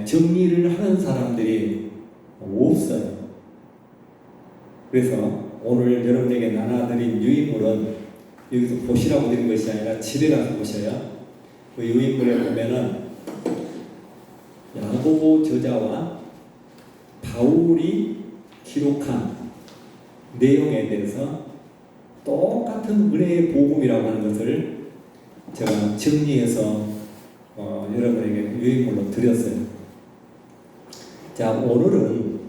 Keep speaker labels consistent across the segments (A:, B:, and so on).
A: 정리를 하는 사람들이 없어요. 그래서 오늘 여러분에게 나눠드린 유인물은 여기서 보시라고 드린 것이 아니라 집에 가서 보셔요. 그 유인물에 보면은 야고보 저자와 바울이 기록한 내용에 대해서 똑같은 은혜의 복음이라고 하는 것을 제가 정리해서 여러분에게 유인물로 드렸어요. 자, 오늘은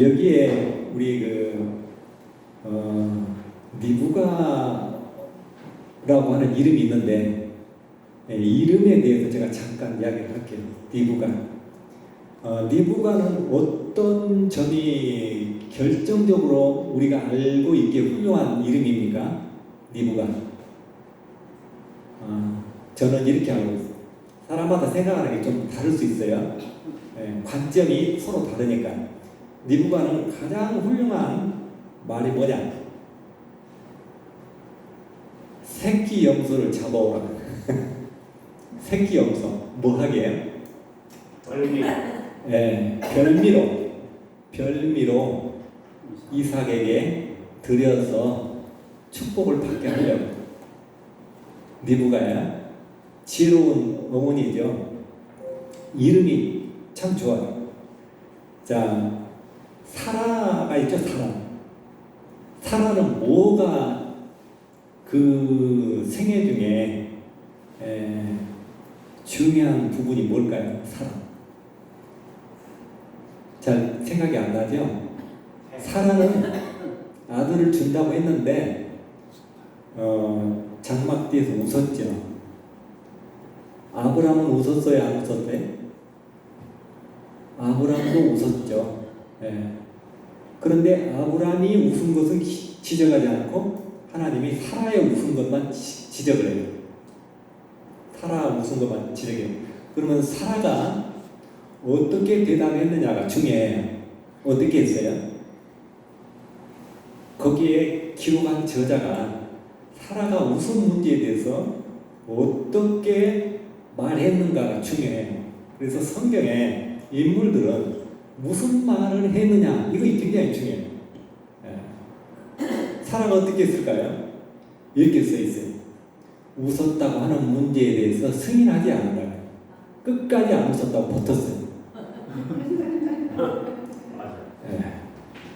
A: 여기에 우리 니부가라고 하는 이름이 있는데 이름에 대해서 제가 잠깐 이야기를 할게요. 니부가는 어떤 점이 결정적으로 우리가 알고 있기에 훌륭한 이름입니까? 니부가. 저는 이렇게 알고 있어요. 사람마다 생각하는 게 좀 다를 수 있어요. 관점이 서로 다르니까. 니부가는 가장 훌륭한 말이 뭐냐? 새끼 염소를 잡아오라. 새끼 염소. 뭐 하게요? 별미로 이삭에게 드려서 축복을 받게 하려고. 니부가야 지혜로운 어머니죠. 이름이 참 좋아요. 자, 사라가 있죠. 사라는 뭐가 그 생애 중에 중요한 부분이 뭘까요? 사라. 잘 생각이 안 나죠? 사라는 아들을 준다고 했는데 장막 뒤에서 웃었죠. 아브라함은 웃었어요? 안 웃었어요? 아브라함도 웃었죠. 그런데 아브라함이 웃은 것은 지적하지 않고 하나님이 사라의 웃은 것만 지적을 해요. 사라 웃은 것만 지적해요. 그러면 사라가 어떻게 대답했느냐가 중요해요. 어떻게 했어요? 거기에 기록한 저자가 사라가 웃은 문제에 대해서 어떻게 말했는가가 중요해요. 그래서 성경에 인물들은 무슨 말을 했느냐 이거 굉장히 중요해요. 사라가 어떻게 했을까요? 이렇게 써 있어요. 웃었다고 하는 문제에 대해서 승인하지 않는다. 끝까지 안 웃었다고 버텼어요.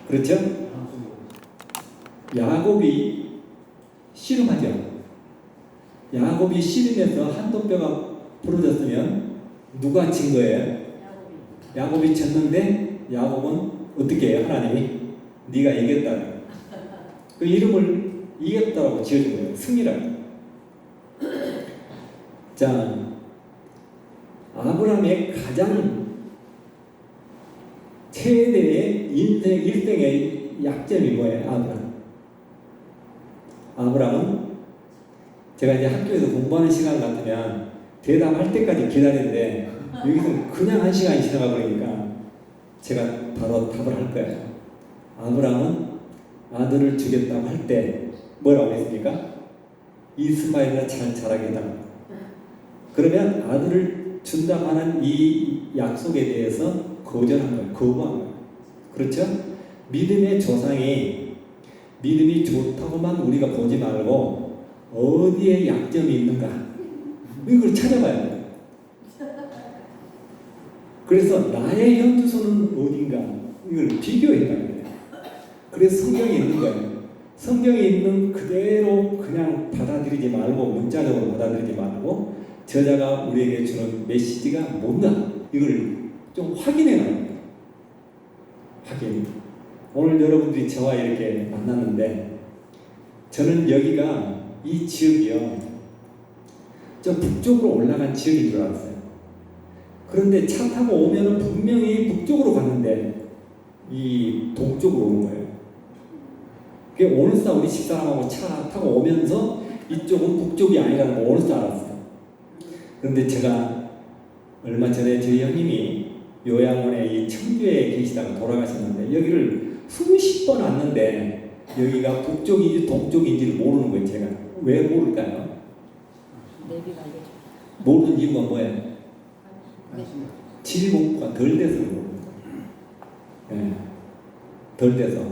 A: 그렇죠? 야곱이 씨름하죠. 야곱이 씨름해서 한도 뼈가 부러졌으면 누가 진 거예요? 야곱이 졌는데 야곱은 어떻게 해요? 하나님이 네가 이겼다. 그 이름을 이겼다라고 지어준 거예요. 승리라고. 자, 아브라함의 가장 최대의 인생 일생의 약점이 뭐예요? 아브라함은 제가 이제 학교에서 공부하는 시간 같으면 대답할 때까지 기다리는데 여기서 그냥 한 시간이 지나가 버리니까 제가 바로 답을 할 거예요. 아브라함은 아들을 주겠다고 할 때 뭐라고 했습니까? 이스마엘이나 잘 자라겠다. 그러면 아들을 준다고 하는 이 약속에 대해서 거절한 거예요. 거부한 거예요. 그렇죠? 믿음의 조상이 믿음이 좋다고만 우리가 보지 말고 어디에 약점이 있는가 이걸 찾아봐야 돼요. 그래서 나의 현주소는 어딘가 이걸 비교해야 돼요. 그래서 성경에 있는 거예요. 성경에 있는 그대로 그냥 받아들이지 말고 문자적으로 받아들이지 말고 저자가 우리에게 주는 메시지가 뭔가 이걸 좀 확인해 놔야 돼요. 확인. 오늘 여러분들이 저와 이렇게 만났는데 저는 여기가 이 지역이요 저 북쪽으로 올라간 지역인 줄 알았어요. 그런데 차 타고 오면은 분명히 북쪽으로 갔는데 이 동쪽으로 오는 거예요. 그게 오늘사 우리 집사람하고 차 타고 오면서 이쪽은 북쪽이 아니라는 거 오늘사 알았어요. 그런데 제가 얼마 전에 저희 형님이 요양원에 이 청주에 계시다가 돌아가셨는데 여기를 수십 번 왔는데 여기가 북쪽인지 동쪽인지를 모르는 거예요. 제가 왜 모를까요? 모르는 이유가 뭐예요? 지리공부가 덜 돼서 그런 겁니다. 예, 덜 돼서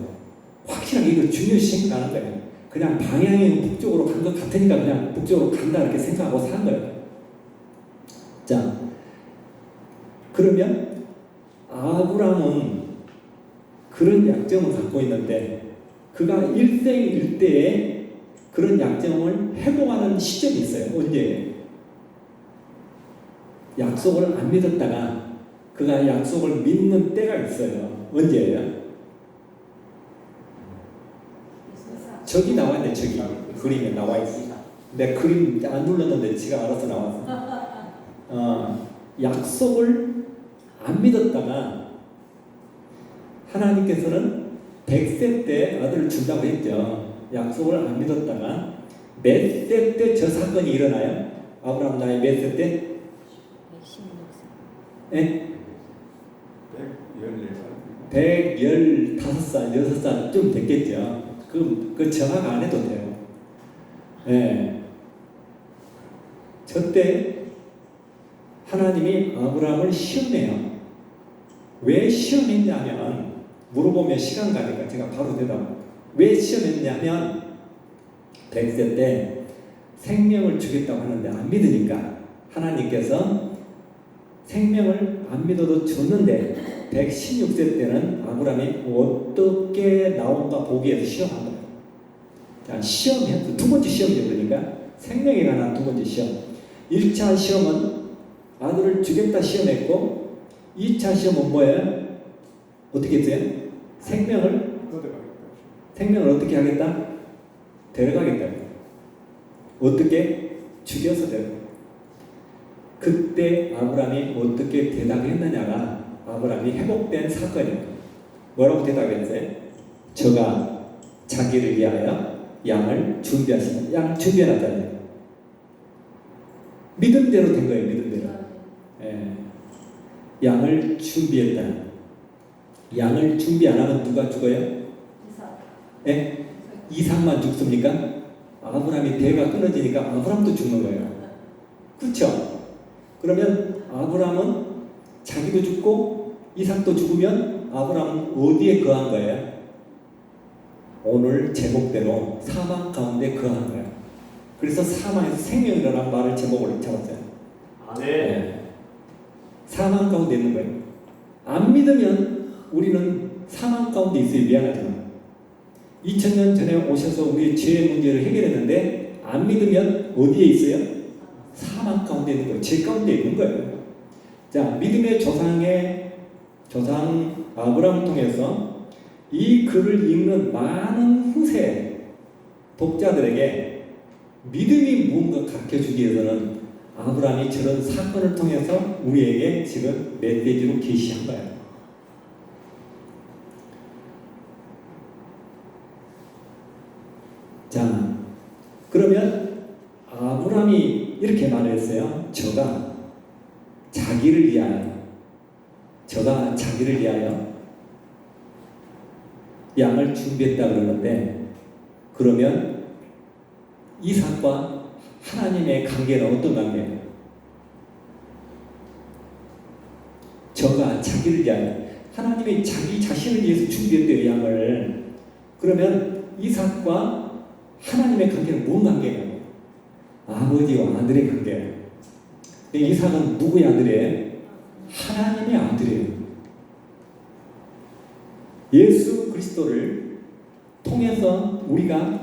A: 확실하게 이거 중요시 생각하는 거예요. 그냥 방향이 북쪽으로 간 것 같으니까 그냥 북쪽으로 간다 이렇게 생각하고 산 거예요. 자, 그러면 아브라함은 그런 약점을 갖고 있는데 그가 일생일대에 그런 약점을 회복하는 시점이 있어요. 언제? 약속을 안 믿었다가 그가 약속을 믿는 때가 있어요. 언제예요? 저기 나와 있네. 저기 그림에 나와 있어. 내 그림 안 눌렀는데 지가 알아서 나왔어. 약속을 안 믿었다가 하나님께서는 100세 때 아들을 준다고 했죠. 약속을 안 믿었다가 몇 세 때 저 사건이 일어나요? 아브라함 나이 몇 세 때? 116세. 예? 115살, 6살쯤 됐겠죠. 그 정확 안 해도 돼요. 예. 저때 하나님이 아브라함을 시험해요. 왜 시험했냐면 물어보면 시간 가니까 제가 바로 대답. 왜 시험했냐면 100세 때 생명을 주겠다고 하는데 안 믿으니까 하나님께서 생명을 안 믿어도 줬는데 116세 때는 아브라함이 어떻게 나온가 보기 위해서 시험한 거예요. 자, 시험했어. 두 번째 시험이죠. 그러니까 생명에 관한 두 번째 시험. 1차 시험은 아들을 주겠다 시험했고 2차 시험은 뭐예요? 어떻게 했어요? 생명을 어떻게 하겠다? 데려가겠다. 어떻게? 죽여서 데려가. 그때 아브라함이 어떻게 대답했느냐가 아브라함이 회복된 사건이에요. 뭐라고 대답했어요? 저가 자기를 위하여 양을 준비하시면 양을 준비해놨잖아요. 믿음대로 된 거예요. 믿음대로. 예. 양을 준비했다. 양을 준비 안 하면 누가 죽어요? 이삭. 예? 이삭만 죽습니까? 아브라함이 대가 끊어지니까 아브라함도 죽는 거예요. 그렇죠? 그러면 아브라함은 자기도 죽고 이삭도 죽으면 아브라함은 어디에 거한 거예요? 오늘 제목대로 사망 가운데 거한 거예요. 그래서 사망에서 생명이라는 말을 제목으로 잡았어요. 네. 사망 가운데 있는 거예요. 안 믿으면 우리는 사망 가운데 있어야 미안하지만 2000년 전에 오셔서 우리의 죄의 문제를 해결했는데 안 믿으면 어디에 있어요? 사망 가운데 있는 거예요. 죄 가운데 있는 거예요. 자, 믿음의 조상 아브라함을 통해서 이 글을 읽는 많은 후세 독자들에게 믿음이 무언가 가르쳐주기 위해서는 아브라함이 저런 사건을 통해서 우리에게 지금 메시지로 계시한 거예요. 자, 그러면 아브라함이 이렇게 말했어요. 저가 자기를 위하여 양을 준비했다 그러는데 그러면 이삭과 하나님의 관계는 어떤 관계예요? 저가 자기를 위하여 하나님이 자기 자신을 위해서 준비했대요. 양을. 그러면 이삭과 하나님의 관계는 뭔 관계예요? 아버지와 아들의 관계예요. 이삭은 누구의 아들이에요? 하나님의 아들이에요. 예수 그리스도를 통해서 우리가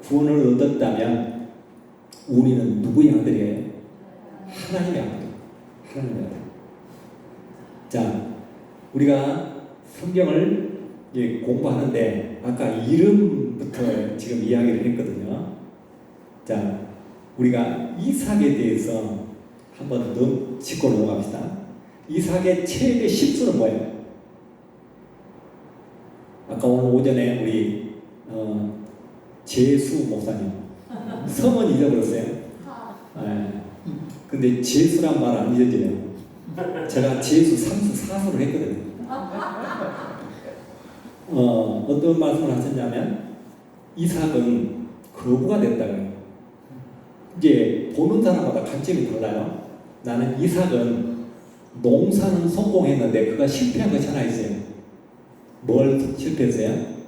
A: 구원을 얻었다면 우리는 누구의 아들이에요? 하나님의 아들. 하나님의 아들. 자, 우리가 성경을 공부하는데 아까 이름부터 지금 이야기를 했거든요. 자, 우리가 이삭에 대해서 한번 더 짚고 넘어갑시다. 이삭의 최대 실수는 뭐예요? 아까 오늘 오전에 우리 제수 목사님 성은 잊어버렸어요. 네. 근데 제수란 말 안 잊어져요. 제가 제수 3수 4수를 했거든요. 어떤 말씀을 하셨냐면 이삭은 거부가 됐다고요. 이제 보는 사람마다 관점이 달라요. 나는 이삭은 농사는 성공했는데 그가 실패한 것이 하나 있어요. 뭘 실패했어요?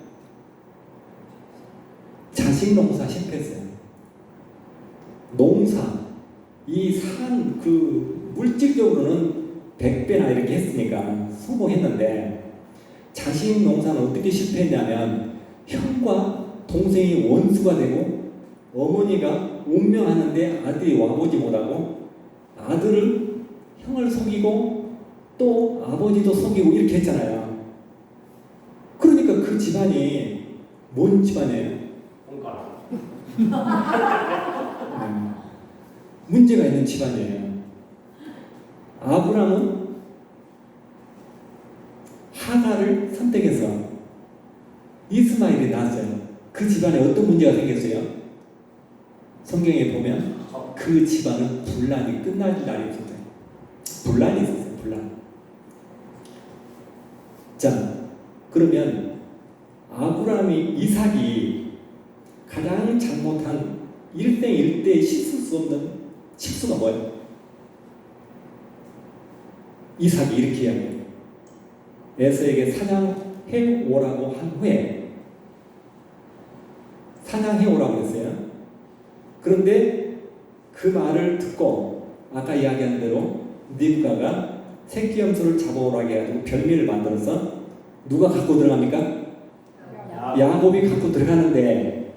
A: 자식 농사 실패했어요. 농사, 이 산 그 물질적으로는 100배나 이렇게 했으니까 성공했는데 자식 농사는 어떻게 실패했냐면 형과 동생이 원수가 되고 어머니가 운명하는데 아들이 와보지 못하고 아들을 형을 속이고 또 아버지도 속이고 이렇게 했잖아요. 그러니까 그 집안이 뭔 집안이에요? 문제가 있는 집안이에요. 아브람은 하가를 선택해서 이스마엘이 낳았어요. 그 집안에 어떤 문제가 생겼어요? 성경에 보면 그 집안은 분란이 끝날 날이 있었어요. 분란이 있었어요. 분란. 자, 그러면 아브라함이 이삭이 가장 잘못한 일생일대에 씻을 수 없는 실수가 뭐예요? 이삭이 이렇게 이야기해요. 에서에게 사냥해 오라고 한 후에 사냥해 오라고 했어요. 그런데 그 말을 듣고 아까 이야기한 대로 리브가가 새끼 염소를 잡아오라고 해가지고 별미를 만들어서 누가 갖고 들어갑니까? 야곱이 갖고 들어가는데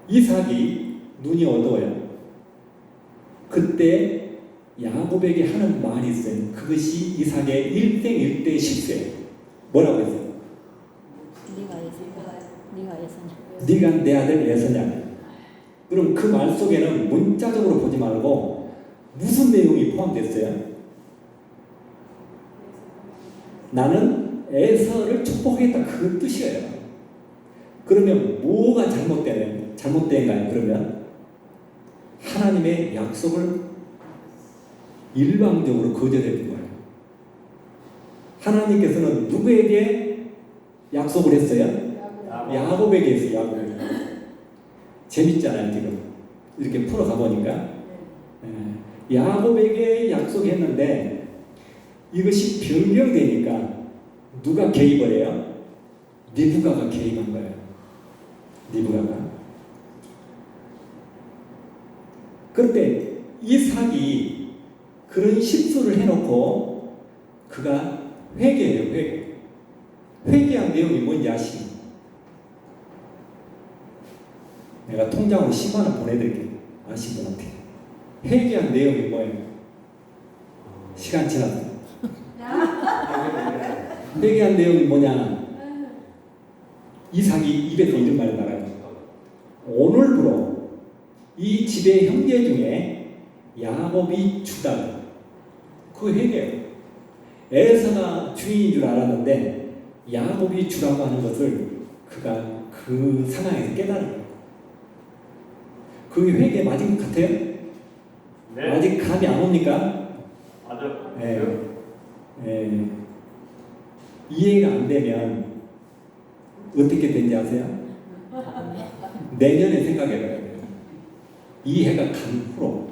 A: 이삭이 눈이 어두워요. 그때 야곱에게 하는 말이 있어요. 그것이 이삭의 일생일대의 실수예요. 뭐라고 했어요? 네가 내 아들 에서냐. 그럼 그 말 속에는 문자적으로 보지 말고 무슨 내용이 포함됐어요? 나는 에서를 축복하겠다. 그 뜻이에요. 그러면 뭐가 잘못된가요? 그러면 하나님의 약속을 일방적으로 거절했던 거예요. 하나님께서는 누구에게 약속을 했어요? 야곱에게 했어요. 야곱에게. 재밌잖아요. 지금 이렇게 풀어가 보니까 야곱에게 약속했는데 이것이 변경되니까 누가 개입을 해요? 리브가가 개입한 거예요. 리브가가. 그런데 이삭이 그런 실수를 해놓고 그가 회개해요. 회개한 내용이 뭔지 아시죠? 내가 통장으로 10만 원 보내드릴게요. 아신 분 같아요. 회개한 내용이 뭐예요? 시간 지났어요. 회개한 내용이 뭐냐? 이삭이 입에서 이런 말이 나가요. 오늘부로 이 집의 형제 중에 야곱이 주다. 그 회개예요. 에서가 주인인 줄 알았는데 야곱이 주라고 하는 것을 그가 그 상황에서 깨달은 거예요. 그 회개 맞은 것 같아요? 네. 아직 감이 안 옵니까? 맞아요. 네. 이해가 안 되면 어떻게 된지 아세요? 내년에 생각해봐야 돼요. 이해가 간 후로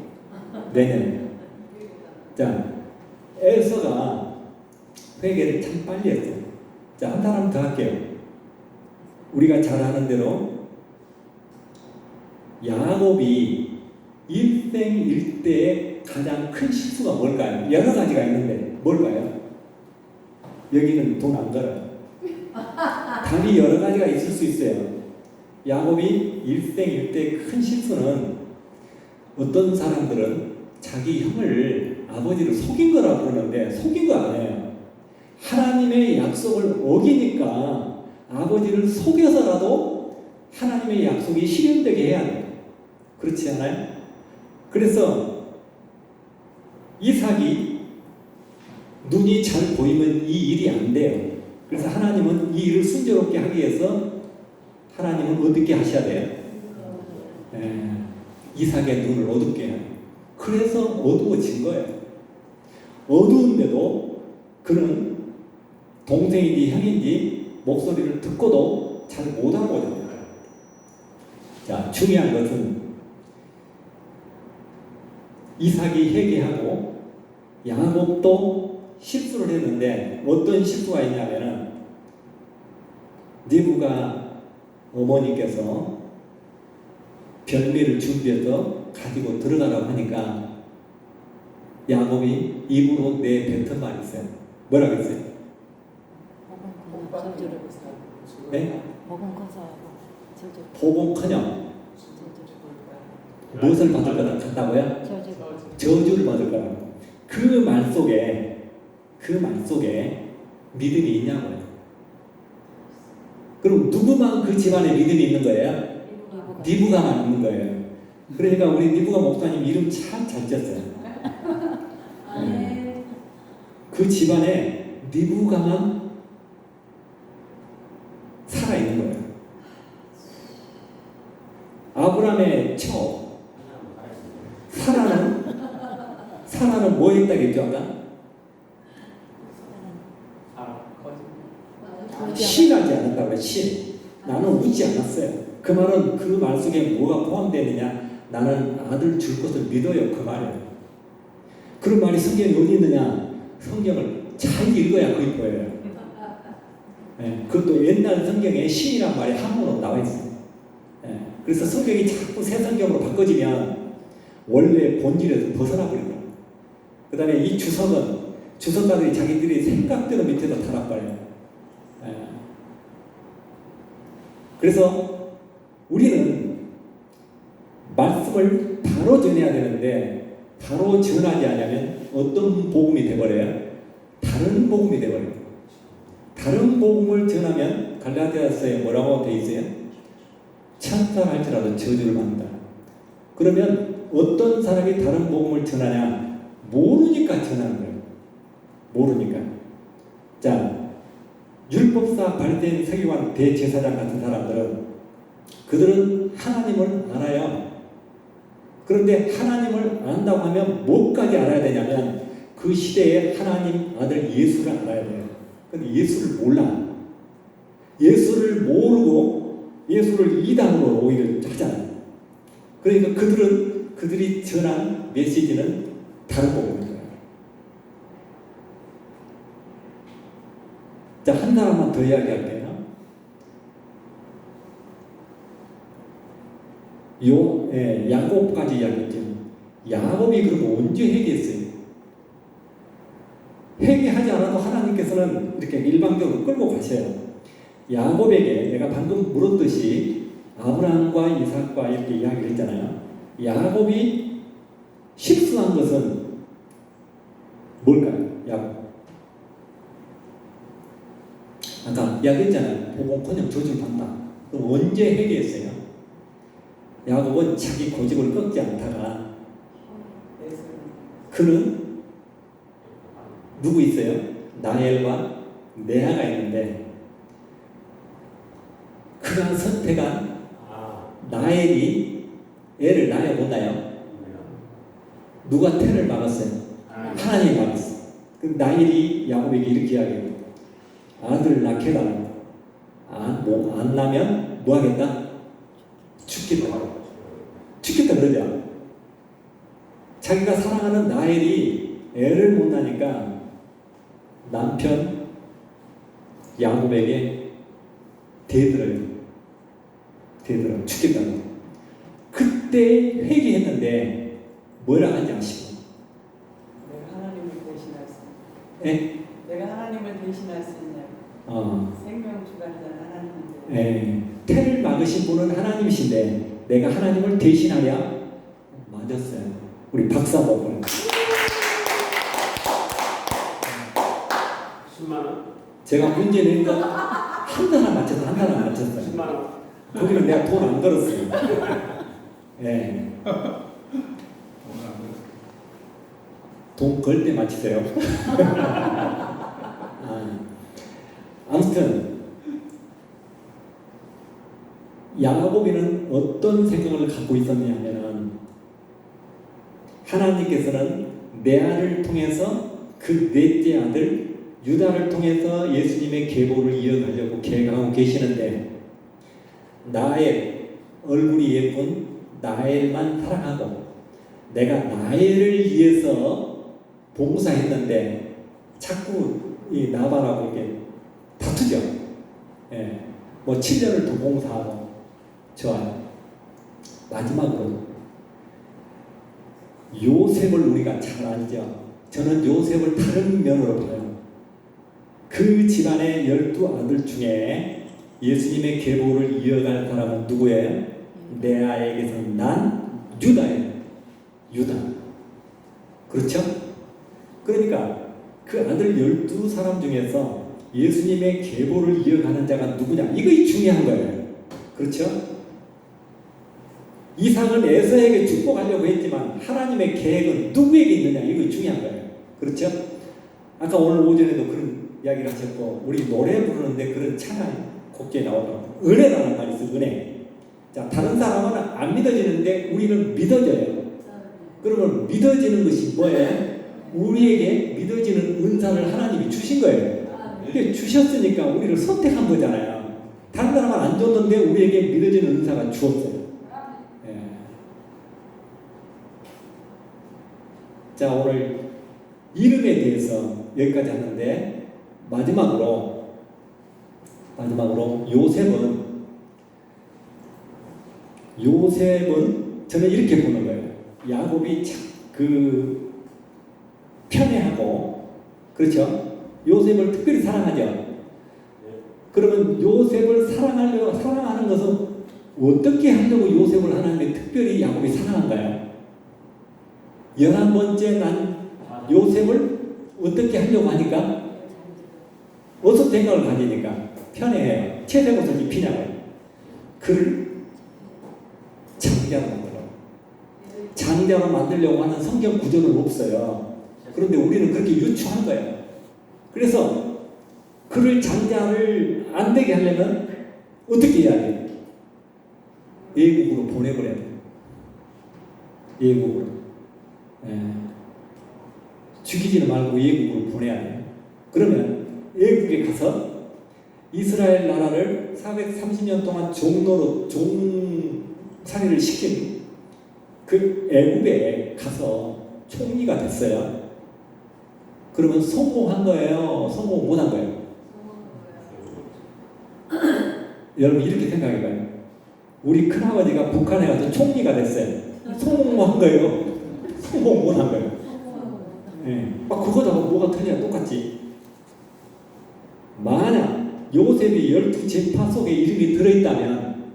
A: 내년에. 자, 에서가 회개를 참 빨리 했어요. 자, 한 사람 더 할게요. 우리가 잘 아는 대로 야곱이 일생일대의 가장 큰 실수가 뭘까요? 여러 가지가 있는데 뭘까요? 여기는 돈 안 걸어요. 답이 여러 가지가 있을 수 있어요. 야곱이 일생일대의 큰 실수는 어떤 사람들은 자기 형을 아버지를 속인 거라고 그러는데 속인 거 아니에요. 하나님의 약속을 어기니까 아버지를 속여서라도 하나님의 약속이 실현되게 해야 돼요. 그렇지 않아요? 그래서 이삭이 눈이 잘 보이면 이 일이 안 돼요. 그래서 하나님은 이 일을 순조롭게 하기 위해서 하나님은 어둡게 하셔야 돼요. 이삭의 눈을 어둡게 해요. 그래서 어두워진 거예요. 어두운데도 그는 동생인지 형인지 목소리를 듣고도 잘 못 알아보잖아요. 자, 중요한 것은 이삭이 회개하고 야곱도 실수를 했는데 어떤 실수가 있냐면은 리브가 어머니께서 별미를 준비해서 가지고 들어가라고 하니까 야곱이 입으로 내뱉은 말이 있어요. 뭐라고 했어요? 네? 보고커녕 무엇을 받을 거다 같다고요? 저주를 받을 거라고. 그 말 속에 믿음이 있냐고요. 그럼 누구만 그 집안에 믿음이 있는 거예요? 리브가만 있는 거예요. 그러니까 우리 리브가 목사님 이름 참 잘 지었어요. 그 집안에 리브가만 살아있는 거예요. 아브라함의 처 사라는 뭐 했다겠죠 아까? 신하지 않았다고요. 신. 나는 웃지 않았어요. 그 말은 그 말 속에 뭐가 포함되느냐? 나는 아들 줄 것을 믿어요. 그 말이에요. 그런 말이 성경에 어디 있느냐? 성경을 잘 읽어야 그게 보여요. 네, 그것도 옛날 성경에 신이란 말이 한문으로 나와 있어요. 네, 그래서 성경이 자꾸 새 성경으로 바꿔지면 원래 본질에서 벗어나 버립니다. 그 다음에 이 주석가들이 자기들이 생각대로 밑에다 달아버려요. 네. 그래서 우리는 말씀을 바로 전해야 되는데 바로 전하지 않으면 어떤 복음이 돼버려요? 다른 복음이 돼버려요. 다른 복음을 전하면 갈라디아서에 뭐라고 돼 있어요? 천사가 할지라도 저주를 받는다. 그러면 어떤 사람이 다른 복음을 전하냐? 모르니까 전하는 거예요. 모르니까. 자, 율법사 바리새인 서기관 대제사장 같은 사람들은 그들은 하나님을 알아요. 그런데 하나님을 안다고 하면 뭐까지 알아야 되냐면 그 시대에 하나님 아들 예수를 알아야 돼요. 근데 예수를 몰라. 예수를 모르고 예수를 이단으로 오히려 하잖아요. 그러니까 그들이 전한 메시지는 다른 복음입니다. 자, 한 사람만 더 이야기할게요. 야곱까지 이야기했죠. 야곱이 그럼 언제 회개했어요? 회개하지 않아도 하나님께서는 이렇게 일방적으로 끌고 가셔요. 야곱에게 내가 방금 물었듯이 아브라함과 이삭과 이렇게 이야기를 했잖아요. 야곱이 실수한 것은 뭘까요? 야곱. 아까 이야기했잖아요. 보고커녕 저주를 받는다. 그럼 언제 회개했어요? 야곱은 자기 고집을 꺾지 않다가 그는 누구 있어요? 라헬과 레아가 있는데 그가 선택한 라헬이 애를 낳아야 못 낳아요? 누가 태를 막았어요? 하나님이 막았어요. 그럼 라헬이 야곱에게 이렇게 이야기해요. 아들을 낳게 달라고. 안 낳으면 뭐 하겠다? 죽겠다. 죽겠다 그러죠. 자기가 사랑하는 라헬이 애를 못 낳으니까 남편 야곱에게 대들어요. 죽겠다고. 그때 회개했는데 뭐라 하는지 아시고?
B: 내가 하나님을 대신할 수 있냐?
A: 네?
B: 내가 하나님을 대신할 수 있냐? 생명 주관자 하나님인데.
A: 네. 태를 막으신 분은 하나님이신데 내가 하나님을 대신하랴? 맞았어요. 우리 박수 한번 보내요.
C: 10만 원?
A: 제가 문제 낸 거 한 단어 맞춰서 한 단어 맞췄어요.
C: 10만 원.
A: 거기는 내가 돈 안 걸었어요. 네. 돈 걸 때 맞히세요. 아무튼 야곱이는 어떤 생각을 갖고 있었냐면은 하나님께서는 레아를 통해서 그 넷째 아들 유다를 통해서 예수님의 계보를 이어가려고 계획하고 계시는데 나의 얼굴이 예쁜 나엘만 사랑하고 내가 나를 위해서 봉사했는데 자꾸 이 나발하고 이게 다투죠. 예. 뭐 7년을 더 봉사하고 좋아요. 마지막으로 요셉을 우리가 잘 알죠. 저는 요셉을 다른 면으로 봐요. 그 집안의 12아들 중에 예수님의 계보를 이어갈 사람은 누구예요? 레아에게서 난 유다예요. 유다. 그렇죠? 그러니까 그 아들 12사람 중에서 예수님의 계보를 이어가는 자가 누구냐? 이거 중요한 거예요. 그렇죠? 이삭은 에서에게 축복하려고 했지만 하나님의 계획은 누구에게 있느냐? 이거 중요한 거예요. 그렇죠? 아까 오늘 오전에도 그런 이야기를 하셨고 우리 노래 부르는데 그런 찬양 곡기에 나오더라고요. 은혜라는 말이 있어요. 은혜. 자, 다른 사람은 안 믿어지는데 우리는 믿어져요. 그러면 믿어지는 것이 뭐예요? 우리에게 믿어지는 은사를 하나님이 주신 거예요. 이게 주셨으니까 우리를 선택한 거잖아요. 다른 사람은 안 줬는데 우리에게 믿어지는 은사가 주었어요. 예. 자, 오늘 이름에 대해서 여기까지 하는데 마지막으로 요셉은 저는 이렇게 보는 거예요. 야곱이 그 편애하고 그렇죠? 요셉을 특별히 사랑하죠. 그러면 요셉을 사랑하는 것은 어떻게 하려고 요셉을 하나님이 특별히 야곱이 사랑한가요? 11번째 난 요셉을 어떻게 하려고 하니까 어서 생각을 가지니까 편애해요. 채색옷을 입히냐고요. 그를 장자로 만들어. 장자로 만들려고 하는 성경 구조는 없어요. 그런데 우리는 그렇게 유추한 거예요. 그래서 그를 장자를 안 되게 하려면 어떻게 해야 돼요? 예국으로 보내버려야 돼요. 예국으로. 죽이지는 말고 예국으로 보내야 돼요. 그러면 예국에 가서 이스라엘 나라를 430년 동안 종살이를 시킨 그 애굽에 가서 총리가 됐어요. 그러면 성공한 거예요? 성공 못한 거예요? 여러분 이렇게 생각해봐요. 우리 큰아버지가 북한에 가서 총리가 됐어요. 성공한 거예요? 성공 못한 거예요? 네. 그거다가 뭐가 틀려? 똑같지. 만약 요셉이 12지파 속에 이름이 들어있다면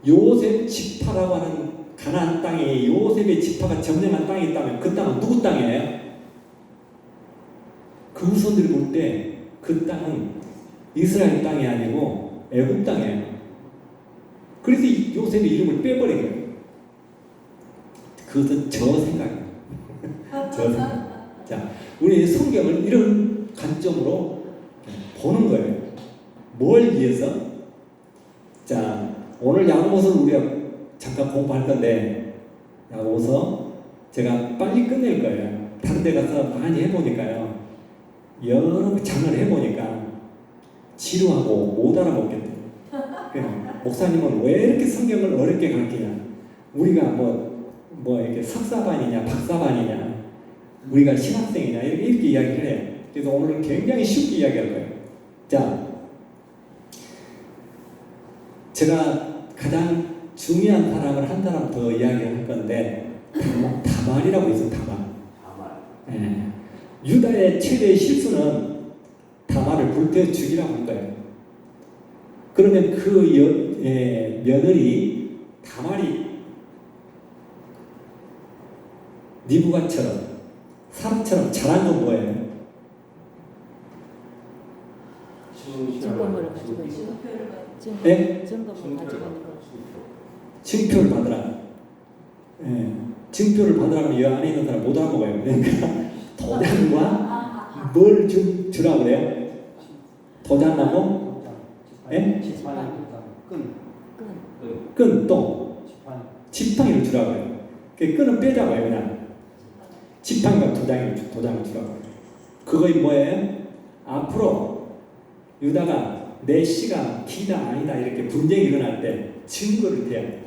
A: 요셉 지파라고 하는 가나안 땅에 요셉의 지파가 점령한 땅이 있다면 그 땅은 누구 땅이에요? 그 후손들이 볼 때 그 땅은 이스라엘 땅이 아니고 애굽 땅이에요. 그래서 요셉의 이름을 빼버린 거예요. 그것은 저 생각이에요. 저 생각. 자, 우리 성경을 이런 관점으로 보는 거예요. 뭘 위해서? 자, 오늘 야고보서를 우리가 잠깐 공부할 건데 야고보서 제가 빨리 끝낼 거예요. 다른 데 가서 많이 해보니까요. 여러 장을 해보니까 지루하고 못 알아먹겠대요. 목사님은 왜 이렇게 성경을 어렵게 가르치냐? 우리가 뭐 이렇게 석사반이냐 박사반이냐 우리가 신학생이냐 이렇게 이야기를 해요. 그래서 오늘은 굉장히 쉽게 이야기할 거예요. 자, 제가 가장 중요한 사람을 한 사람 더 이야기할 건데 다말이라고 있어요. 다말. 예. 유다의 최대의 실수는 다말을 불태워 죽이라고 한 거예요. 그러면 그 며느리 다말이 니부갓처럼 사람처럼 잘한 건 뭐예요?
C: 증거물을 가지고 있는 거.
A: 네?
C: 증거물을 가지고 있는 거.
A: 증표를 받으라. 예. 증표를 받으라면 이 안에 있는 사람 못 알아먹어요. 그러니까 도장과 뭘 주라고 그래요? 도장나무? 예? 끈 또 지팡이를 주라고 해요. 그 끈은 빼자고 해요. 그냥 지팡이가 도장을 주라고 해요. 그거이 뭐예요? 앞으로 유다가 내 씨가 기다 아니다 이렇게 분쟁이 일어날 때 증거를 대야 돼요.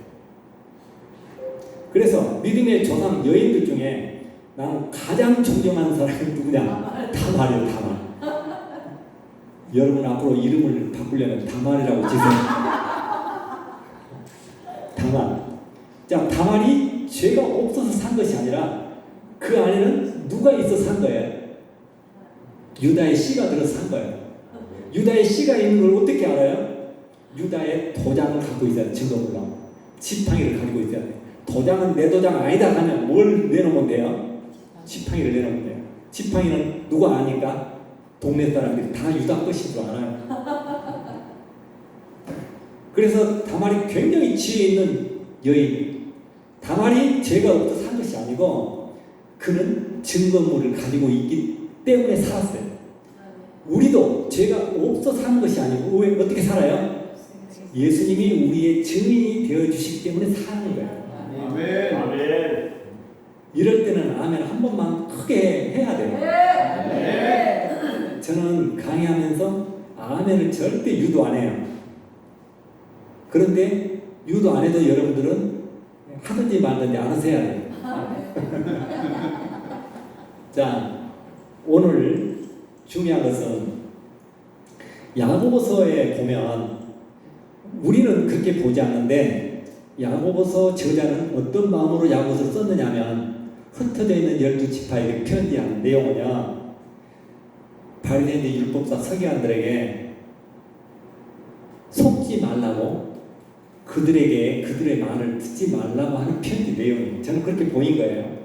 A: 그래서 믿음의 조상 여인들 중에 나는 가장 존경하는 사람이 누구냐? 다말이에요, 다말. 여러분 앞으로 이름을 바꾸려면 다말이라고 지세요. 다말. 자, 다말이 죄가 없어서 산 것이 아니라 그 안에는 누가 있어서 산 거예요? 유다의 씨가 들어서 산 거예요. 유다의 씨가 있는 걸 어떻게 알아요? 유다의 도장을 갖고 있어야 돼, 증거물로. 지팡이를 가지고 있어야 돼. 도장은 내 도장 아니다 하면 뭘 내놓으면 돼요? 지팡이를 내놓으면 돼요. 지팡이는 누가 아니까? 동네 사람들이 다 유다 것인 줄 알아요. 그래서 다말이 굉장히 지혜 있는 여인. 다말이 죄가 없어서 산 것이 아니고 그는 증거물을 가지고 있기 때문에 살았어요. 우리도 죄가 없어서 사는 것이 아니고 왜 어떻게 살아요? 예수님이 우리의 증인이 되어주시기 때문에 사는 거예요.
D: 아멘. 아멘.
A: 이럴 때는 아멘 한 번만 크게 해야 돼요. 저는 강의하면서 아멘을 절대 유도 안 해요. 그런데 유도 안 해도 여러분들은 하든지 말든지 알아서 해야 돼요. 자, 오늘 중요한 것은 야고보서에 보면 우리는 그렇게 보지 않는데 야고보서 저자는 어떤 마음으로 야고보서를 썼느냐면 흩어져 있는 12지파에게 편지한 내용은요, 바리새인들 율법사 서기관들에게 속지 말라고, 그들에게 그들의 말을 듣지 말라고 하는 편지 내용이에요. 저는 그렇게 보인 거예요.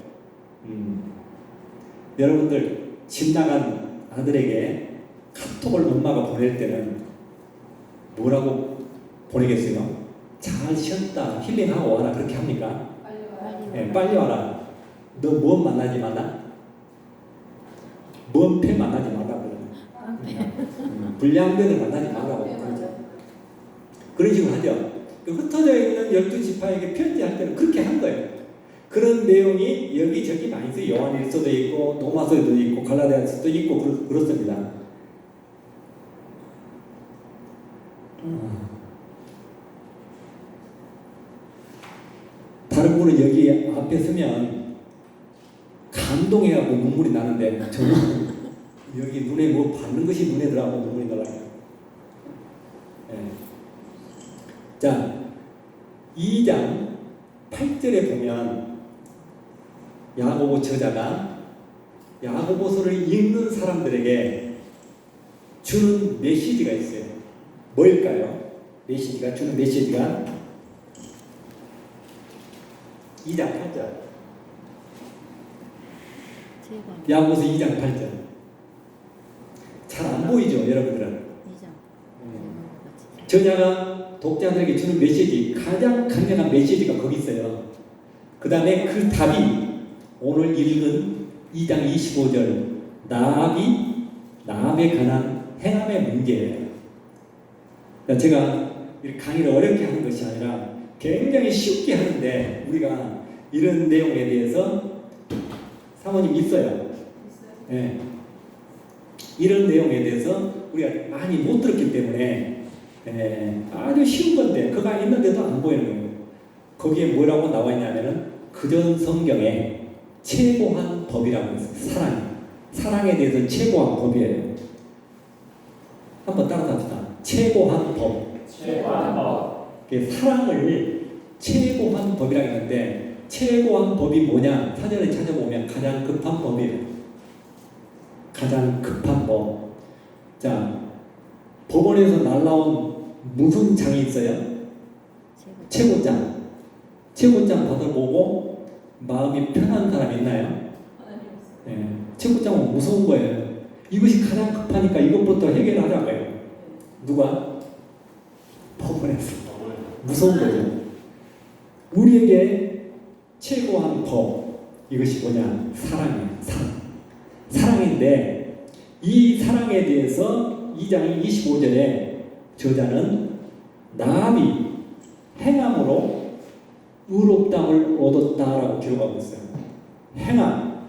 A: 여러분들 집 나간 아들에게 카톡을 엄마가 보낼 때는 뭐라고 보내겠어요? 잘 쉬었다, 힐링하고 와라, 그렇게 합니까? 네, 빨리 와라. 너 뭔 만나지 말라? 뭔 패 만나지 말라고 그러네. 불량배들 만나지 말라고 그러죠. 그런 식으로 하죠. 흩어져 있는 12지파에게 편지할 때는 그렇게 한 거예요. 그런 내용이 여기저기 많이 있어요. 요한일서도 있고 도마서도 있고 갈라디아서도 있고 그렇습니다. 다른 분은 여기 앞에 서면 감동해갖고 눈물이 나는데 저는 여기 눈에 뭐 받는 것이 눈에 들어가고 눈물이 나라요. 네. 자, 2장 8절에 보면 야고보 저자가 야고보서를 읽는 사람들에게 주는 메시지가 있어요. 뭘까요? 주는 메시지가 2장 8절. 야고보서 2장 8절. 잘 안 보이죠, 여러분들은? 저자가 독자들에게 주는 메시지, 가장 강력한 메시지가 거기 있어요. 그 다음에 그 답이 오늘 읽은 2장 25절 나압에 관한 행함의 문제예요. 그러니까 제가 이렇게 강의를 어렵게 하는 것이 아니라 굉장히 쉽게 하는데 우리가 이런 내용에 대해서 사모님 있어요. 네. 이런 내용에 대해서 우리가 많이 못 들었기 때문에 아주 쉬운 건데 그가 있는데도 안 보이는 거예요. 거기에 뭐라고 나와 있냐면은 그전 성경에 최고한 법이라고 했어요. 사랑에 대해서 최고한 법이에요. 한번 따라합시다. 최고한 법.
D: 최고한 법.
A: 사랑을 최고한 법이라고 했는데 최고한 법이 뭐냐? 사전에 찾아보면 가장 급한 법이에요. 가장 급한 법. 자, 법원에서 날라온 무슨 장이 있어요? 최고장. 최고장 받아보고 마음이 편한 사람 있나요? 네. 최고장은 무서운 거예요. 이것이 가장 급하니까 이것부터 해결하라고요. 누가? 법원에서. 무서운 거죠. 우리에게 최고한 법, 이것이 뭐냐? 사랑이에요. 사랑인데 이 사랑에 대해서 2장 25절에 저자는 나압이 행함으로 의롭다함을 얻었다라고 기록하고 있어요. 행함.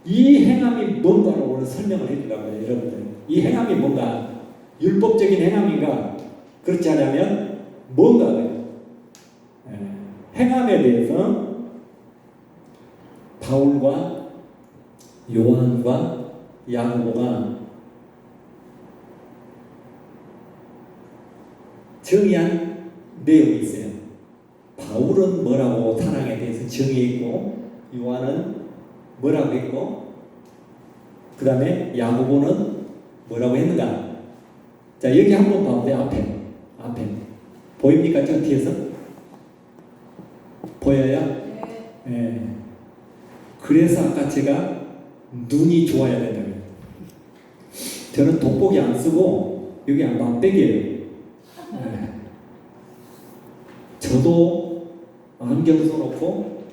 A: 이 행함이 뭔가를 오늘 설명을 해주려고 해요, 여러분들. 이 행함이 뭔가? 율법적인 행함인가? 그렇지 않으면 뭔가요? 행함에 대해서 바울과 요한과 야고보가 정의한 내용이 있어요. 바울은 뭐라고 사랑에 대해서 정의했고, 요한은 뭐라고 했고, 그 다음에 야고보는 뭐라고 했는가? 자, 여기 한번 봐보세요. 앞에 보입니까? 저 뒤에서 보여요? 네. 그래서 아까 제가 눈이 좋아야 된다고요. 저는 돋보기 안 쓰고 여기 만백이에요. 네. 저도 안경 써놓고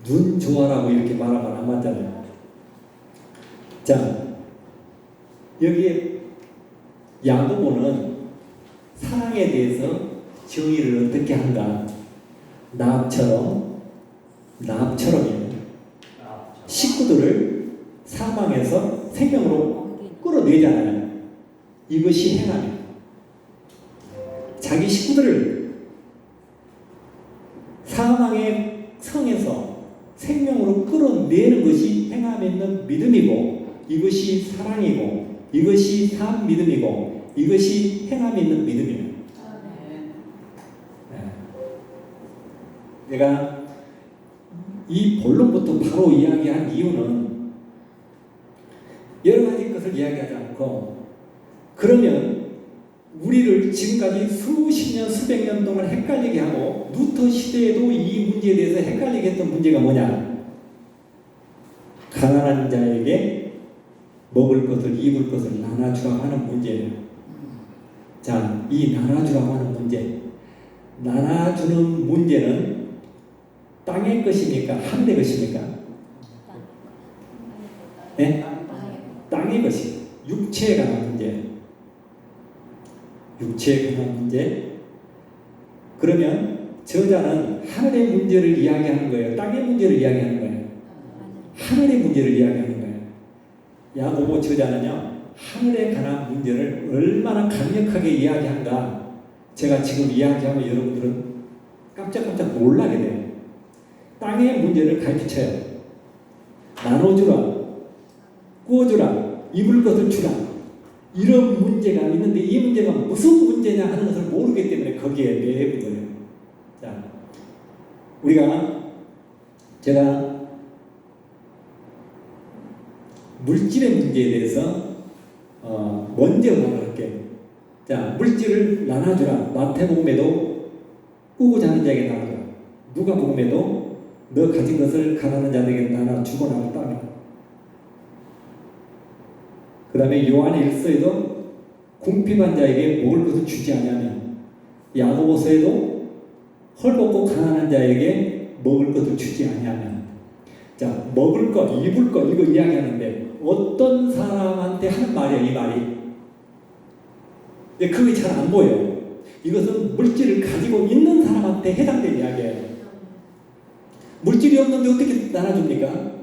A: 눈 좋아라고 이렇게 말하면 안 맞잖아요. 자, 여기에 야고보는 사랑에 대해서 정의를 어떻게 한가? 나합처럼이에요. 식구들을 사망에서 생명으로 끌어내잖아요. 이것이 행함이에요. 자기 식구들을 사망의 성에서 생명으로 끌어내는 것이 행함에 있는 믿음이고, 이것이 사랑이고, 이것이 참 믿음이고, 이것이 행함에 있는 믿음이에요. 네. 내가 이 본론부터 바로 이야기한 이유는 여러 가지 것을 이야기하지 않고, 그러면 우리를 지금까지 수십 년, 수백 년 동안 헷갈리게 하고, 루터 시대에도 이 문제에 대해서 헷갈리게 했던 문제가 뭐냐? 가난한 자에게 먹을 것을, 입을 것을 나눠주라고 하는 문제예요. 자, 이 나눠주라고 하는 문제. 나눠주는 문제는 땅의 것입니까? 하늘의 것입니까? 네? 땅의 것이. 육체에 관한 문제. 육체에 관한 문제. 그러면 저자는 하늘의 문제를 이야기하는 거예요? 땅의 문제를 이야기하는 거예요? 하늘의 문제를 이야기하는 거예요. 야고보 저자는요, 하늘에 관한 문제를 얼마나 강력하게 이야기한가, 제가 지금 이야기하면 여러분들은 깜짝깜짝 놀라게 돼요. 땅의 문제를 가르쳐요. 나눠주라, 구워주라, 입을 것을 주라. 이런 문제가 있는데, 이 문제가 무슨 문제냐 하는 것을 모르기 때문에 거기에 매분 거예요. 자, 제가 물질의 문제에 대해서 먼저 말할게요. 자, 물질을 나눠주라. 마태복음에도 꾸고 자는 자에게 나눠주라. 누가복음에도 너 가진 것을 가난한 자에게 나눠주고 나왔다. 그 다음에 요한의 일서에도 궁핍한 자에게 먹을 것을 주지 아니하면, 야고보서에도 헐벗고 가난한 자에게 먹을 것을 주지 아니하면. 자, 먹을 것, 입을 것, 이거 이야기하는데 어떤 사람한테 하는 말이야, 이 말이. 그게 잘 안 보여요. 이것은 물질을 가지고 있는 사람한테 해당된 이야기예요. 물질이 없는데 어떻게 나눠줍니까?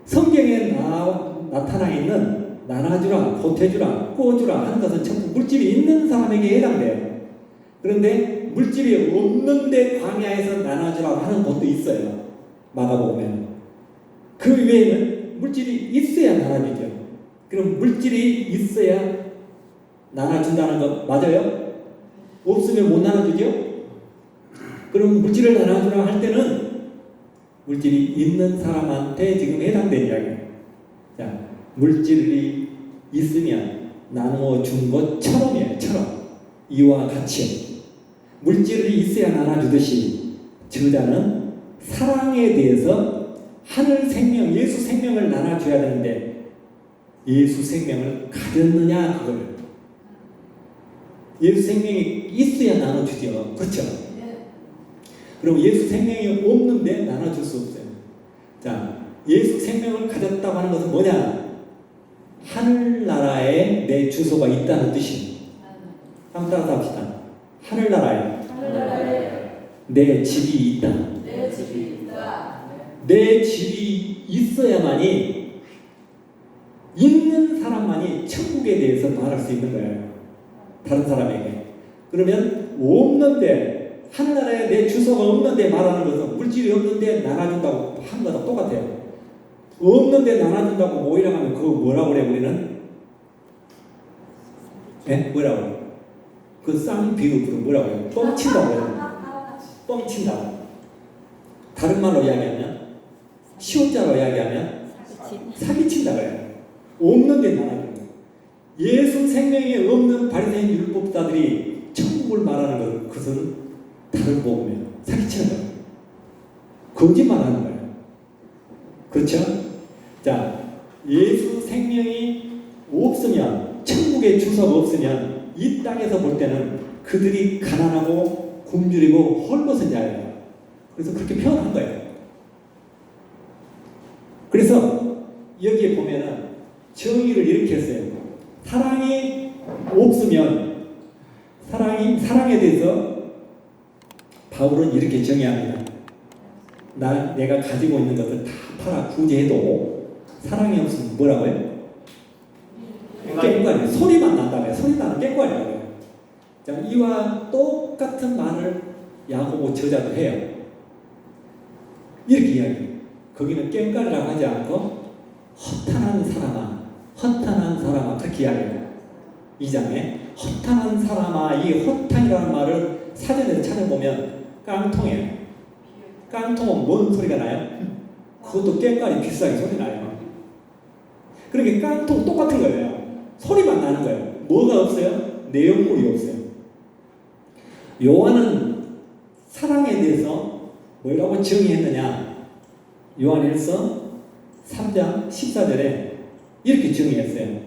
A: 성경에 나타나 있는 나눠주라, 보태주라, 구워주라 하는 것은 전부 물질이 있는 사람에게 해당돼요. 그런데 물질이 없는데 광야에서 나눠주라고 하는 것도 있어요. 마가복음에는. 그 외에는 물질이 있어야 나눠주죠. 그럼 물질이 있어야 나눠준다는 거 맞아요? 없으면 못 나눠주죠? 그럼 물질을 나눠주라 할 때는 물질이 있는 사람한테 지금 해당된 이야기예요. 자, 물질이 있으면 나눠준 것처럼이에요. 이와 같이요. 물질이 있어야 나눠주듯이 저자는 사랑에 대해서 하늘 생명, 예수 생명을 나눠줘야 되는데, 예수 생명을 가졌느냐, 그걸. 예수 생명이 있어야 나눠주죠. 그렇죠? 그럼 예수 생명이 없는데 나눠줄 수 없어요. 자, 예수 생명을 가졌다고 하는 것은 뭐냐? 하늘나라에 내 주소가 있다는 뜻이에요. 한번 따라서 합시다. 하늘나라에 내 집이 있다. 내 집이 있어야만이, 있는 사람만이 천국에 대해서 말할 수 있는 거예요. 다른 사람에게. 그러면 없는데 하늘나라에 내 주소가 없는데 말하는 것은 물질이 없는데 나눠준다고 하는 거랑 똑같아요. 없는데 나눠준다고 모이라고 하면 그거 뭐라고 그래 우리는? 예? 뭐라고 그래? 그 쌍비읍으로 뭐라고 해요? 뻥친다고 해요. 뻥친다고. 다른 말로 이야기하면 시옷자로 이야기하면 사기친다고 해요. 없는데 나눠주는 거예요. 예수 생명이 없는 바리새인 율법자들이 천국을 말하는 것은 다른 복음이에요. 사기치는 거예요. 거짓말하는 거예요. 그렇죠? 자, 예수 생명이 없으면 천국의 주소가 없으면 이 땅에서 볼 때는 그들이 가난하고 굶주리고 헐벗은 자예요. 그래서 그렇게 표현한 거예요. 그래서 여기에 보면은 정의를 이렇게 했어요. 사랑이 없으면 사랑에 대해서 바울은 이렇게 정의합니다. 내가 가지고 있는 것을 다 팔아 구제해도 사랑이 없으면 뭐라고 해요? 깽과리. 소리만 난다며. 소리 나는 깽과리라고 해요. 자, 이와 똑같은 말을 야고보 저자도 해요. 이렇게 이야기해요. 거기는 깽과리라고 하지 않고 허탄한 사람아 그렇게 이야기해요. 2장에 허탄한 사람아, 이 허탄이라는 말을 사전에서 찾아보면 깡통이에요. 깡통은 뭔 소리가 나요? 그것도 깽가리 비슷하게 소리 나요. 그러니까 깡통 똑같은 거예요. 소리만 나는 거예요. 뭐가 없어요? 내용물이 없어요. 요한은 사랑에 대해서 뭐라고 정의했느냐? 요한일서 3장 14절에 이렇게 정의했어요.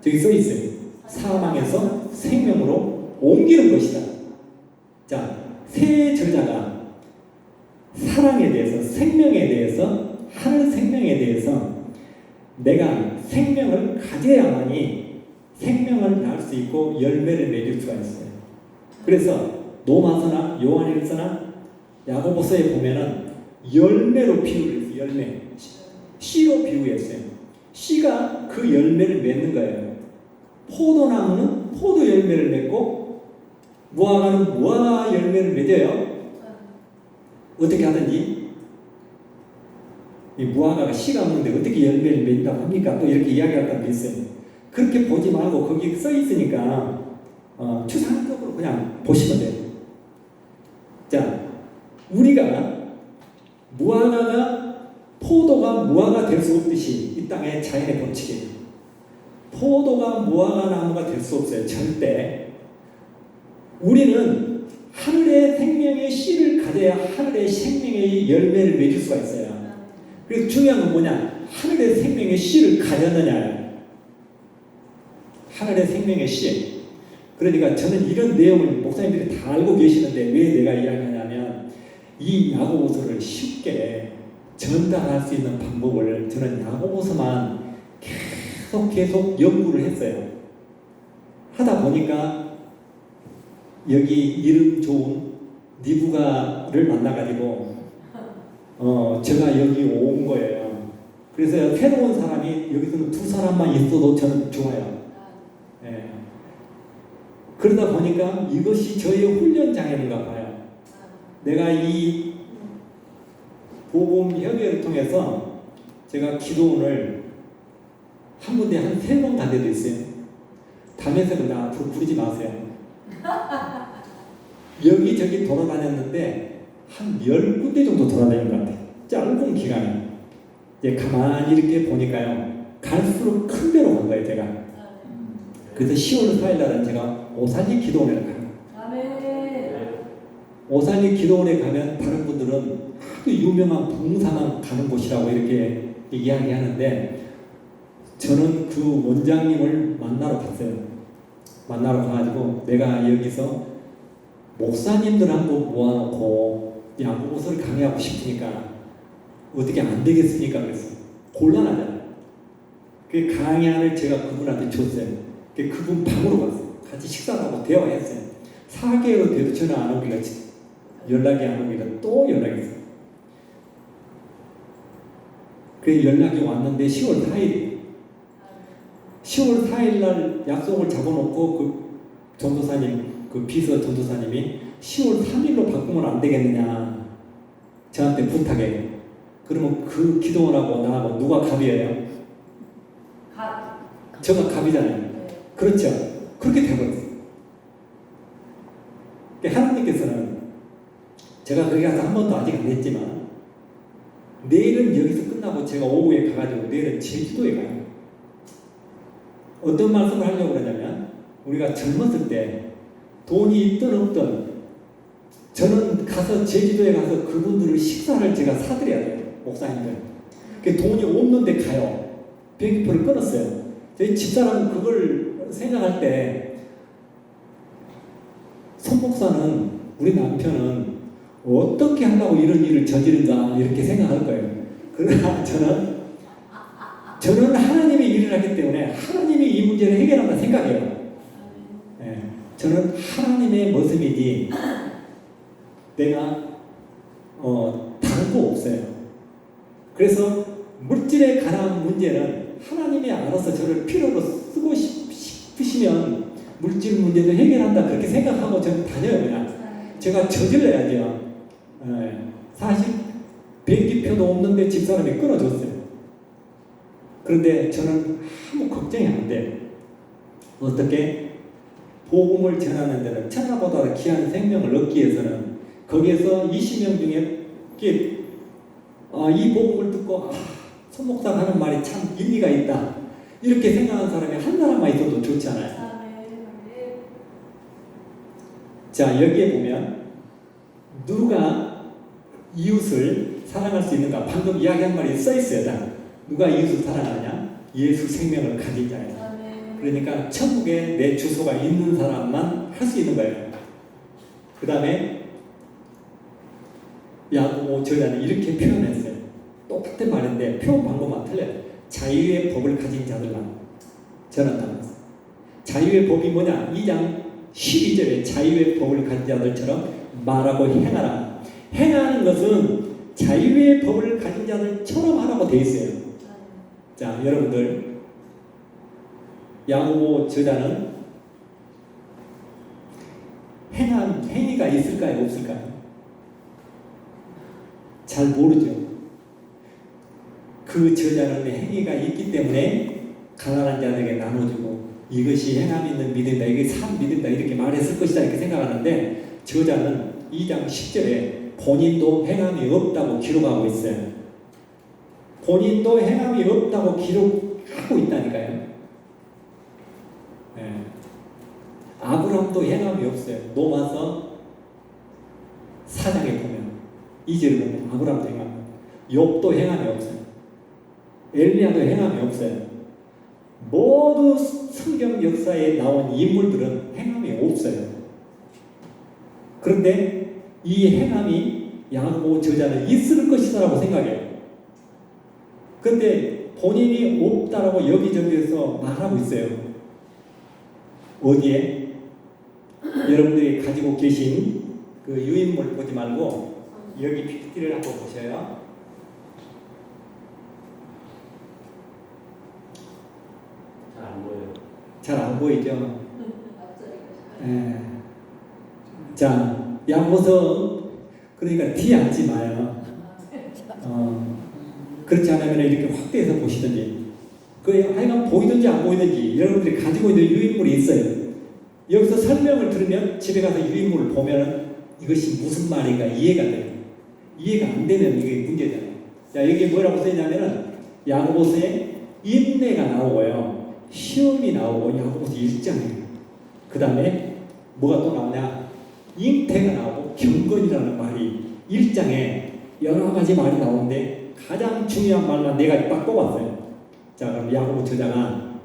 A: 저기 써 있어요. 사망에서 생명으로 옮기는 것이다. 자, 새 저자가 사랑에 대해서, 생명에 대해서, 하늘 생명에 대해서 내가 생명을 가져야만이 생명을 낳을 수 있고 열매를 맺을 수가 있어요. 그래서 로마서나 요한일서나 야고보서에 보면은 열매로 비유를 했어요. 열매. 씨로 비유했어요. 씨가 그 열매를 맺는 거예요. 포도나무는 포도 열매를 맺고 무화과는 무화과 열매를 맺어요. 어떻게 하든지 이 무화과가 씨가 없는데 어떻게 열매를 맺는다고 합니까? 또 이렇게 이야기할 사람도 있어요. 그렇게 보지 말고 거기 써 있으니까 추상적으로 그냥 보시면 돼요. 자, 우리가 포도가 무화과 될 수 없듯이 이 땅의 자연의 법칙이에요. 포도가 무화과 나무가 될 수 없어요. 절대. 우리는 하늘의 생명의 씨를 가져야 하늘의 생명의 열매를 맺을 수가 있어요. 그래서 중요한 건 뭐냐? 하늘의 생명의 씨를 가졌느냐. 하늘의 생명의 씨. 그러니까 저는 이런 내용을 목사님들이 다 알고 계시는데 왜 내가 이야기하냐면 이 야고보서를 쉽게 전달할 수 있는 방법을 저는 야고보서만 계속 연구를 했어요. 하다 보니까 여기 이름 좋은 니부가를 만나가지고 제가 여기 온 거예요. 그래서 새로운 사람이 여기서는 2사람만 있어도 저는 좋아요. 예. 그러다 보니까 이것이 저의 훈련장애인가 봐요. 내가 이 복음 협의회를 통해서 제가 기도원을 한 군데 한 3번 간 데도 있어요. 담에서는 나 앞으로 부르지 마세요. 여기저기 돌아다녔는데 한 10군데 정도 돌아다닌 것 같아요. 짧은 기간에. 이제 가만히 이렇게 보니까요. 갈수록 큰 데로 간 거예요, 제가. 그래서 10월 4일 날은 제가 오산리 기도원에 가요. 오산리 기도원에 가면 다른 분들은 아주 유명한 봉사만 가는 곳이라고 이렇게 이야기하는데 저는 그 원장님을 만나러 갔어요. 만나러 가가지고 내가 여기서 목사님들 한번 모아놓고 야고보서를 강의하고 싶으니까 어떻게 안 되겠습니까? 그래서 곤란하잖아요. 그 강의안을 제가 그분한테 줬어요. 그분 방으로 갔어요. 같이 식사를 하고 대화했어요. 4개월 돼도 전화 안 오기가 연락이 안 오기가 또 연락했어요. 그 연락이 왔는데 10월 4일 10월 4일 날 약속을 잡아놓고 그 전도사님, 그 비서 전도사님이 10월 3일로 바꾸면 안 되겠느냐 저한테 부탁해. 그러면 그 기도원하고 나하고 누가 갑이에요? 저가 갑이잖아요.
C: 네.
A: 그렇죠. 그렇게 돼버렸어요. 하나님께서는 제가 거기 가서 한 번도 아직 안 했지만 내일은 여기서 끝나고 제가 오후에 가가지고 내일은 제주도에 가요. 어떤 말씀을 하려고 그러냐면 우리가 젊었을 때 돈이 있든 없든 저는 가서 제주도에 가서 그분들을 식사를 제가 사드려야 돼요. 목사님들. 돈이 없는데 가요. 비행기표를 끊었어요. 저희 집사람은 그걸 생각할 때 손목사는 우리 남편은 어떻게 하려고 이런 일을 저지른가 이렇게 생각할 거예요. 그러나 저는 하나님의 일을 하기 때문에 하나님이 이 문제를 해결한다 생각해요. 네. 저는 하나님의 모습이지 내가 다른 거 없어요. 그래서 물질에 관한 문제는 하나님이 알아서 저를 필요로 쓰고 싶으시면 물질 문제도 해결한다 그렇게 생각하고 저는 다녀요. 그냥 제가 저질러야죠. 사실 비행기표도 없는데 집사람이 끊어줬어요. 그런데 저는 아무 걱정이 안 돼요. 어떻게? 복음을 전하는 데는 천하보다 귀한 생명을 얻기 위해서는 거기에서 20명 중에 이 복음을 듣고 손목사가 하는 말이 참 일리가 있다 이렇게 생각하는 사람이 한 사람만 있어도 좋지 않아요? 자, 여기에 보면 누가 이웃을 사랑할 수 있는가? 방금 이야기한 말이 써 있어요. 자, 누가 이웃을 사랑하느냐? 예수 생명을 가진 자예요. 그러니까 천국에 내 주소가 있는 사람만 할 수 있는 거예요. 그 다음에 야고보 저자는 이렇게 표현했어요. 똑같은 말인데 표현 방법만 틀려요. 자유의 법을 가진 자들만 저는 담았어요. 자유의 법이 뭐냐? 2장 12절에 자유의 법을 가진 자들처럼 말하고 행하라. 행하는 것은 자유의 법을 가진 자들처럼 하라고 되어 있어요. 자, 여러분들 야고보 저자는 행위가 있을까요? 없을까요? 잘 모르죠. 그 저자는 행위가 있기 때문에 가난한 자들에게 나눠주고 이것이 행함 있는 믿음이다, 이게 참 믿음이다 이렇게 말했을 것이다 이렇게 생각하는데 저자는 2장 10절에 본인도 행함이 없다고 기록하고 있어요. 본인도 행함이 없다고 기록하고 있다니까요. 네. 아브라함도 행함이 없어요. 로마서 4장에 보면 2절에 보면 아브라함도 행함이 없어요. 욥도 행함이 없어요. 엘리야도 행함이 없어요. 모두 성경 역사에 나온 인물들은 행함이 없어요. 그런데 이 행함이 야고보 저자는 있을 것이다라고 생각해요. 그런데 본인이 없다라고 여기저기에서 말하고 있어요. 어디에? 여러분들이 가지고 계신 그 유인물 보지 말고 여기 PPT를 한번 보셔요. 잘 안 보이죠? 네. 자, 야고보서 그러니까 뒤에 앉지 마요. 그렇지 않으면 이렇게 확대해서 보시든지 하여간 보이든지 안 보이든지 여러분들이 가지고 있는 유인물이 있어요. 여기서 설명을 들으면 집에 가서 유인물을 보면 이것이 무슨 말인가 이해가 돼요. 이해가 안 되면 이게 문제잖아요. 자, 여기 뭐라고 써있냐면은 야고보서에 인내가 나오고요. 시험이 나오고 야고보서 1장이에요. 그 다음에 뭐가 또 나오냐? 잉태가 나오고 경건이라는 말이 1장에 여러 가지 말이 나오는데 가장 중요한 말만 내가 딱 뽑았어요. 자, 그럼 야고보 저자가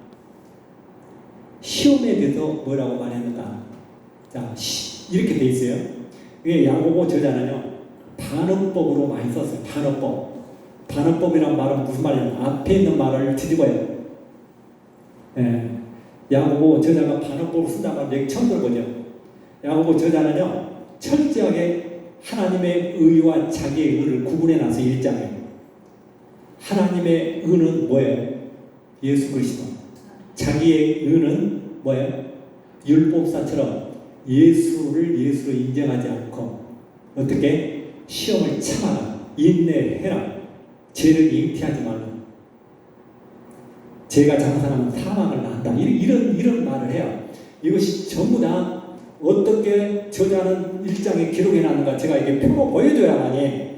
A: 시험에 대해서 뭐라고 말했는가? 자, 이렇게 돼 있어요. 이게 야고보 저자는요 단어법으로 많이 썼어요. 단어법이란 말은 무슨 말이냐면 앞에 있는 말을 뒤집어요. 예. 야고보 저자가 반어법을 쓴다는 말 여기 처음 들어보죠. 야고보 저자는요 철저하게 하나님의 의와 자기의 의를 구분해놔서 1장에 하나님의 의는 뭐예요? 예수 그리스도. 자기의 의는 뭐예요? 율법사처럼 예수를 예수로 인정하지 않고 어떻게 시험을 참아라, 인내해라, 죄를 잉태하지 말라. 죄가 장사하면 사망을 낳는다. 이런 말을 해요. 이것이 전부 다 어떻게 저자는 1장에 기록해 놨는가 제가 이게 표로 보여줘야만이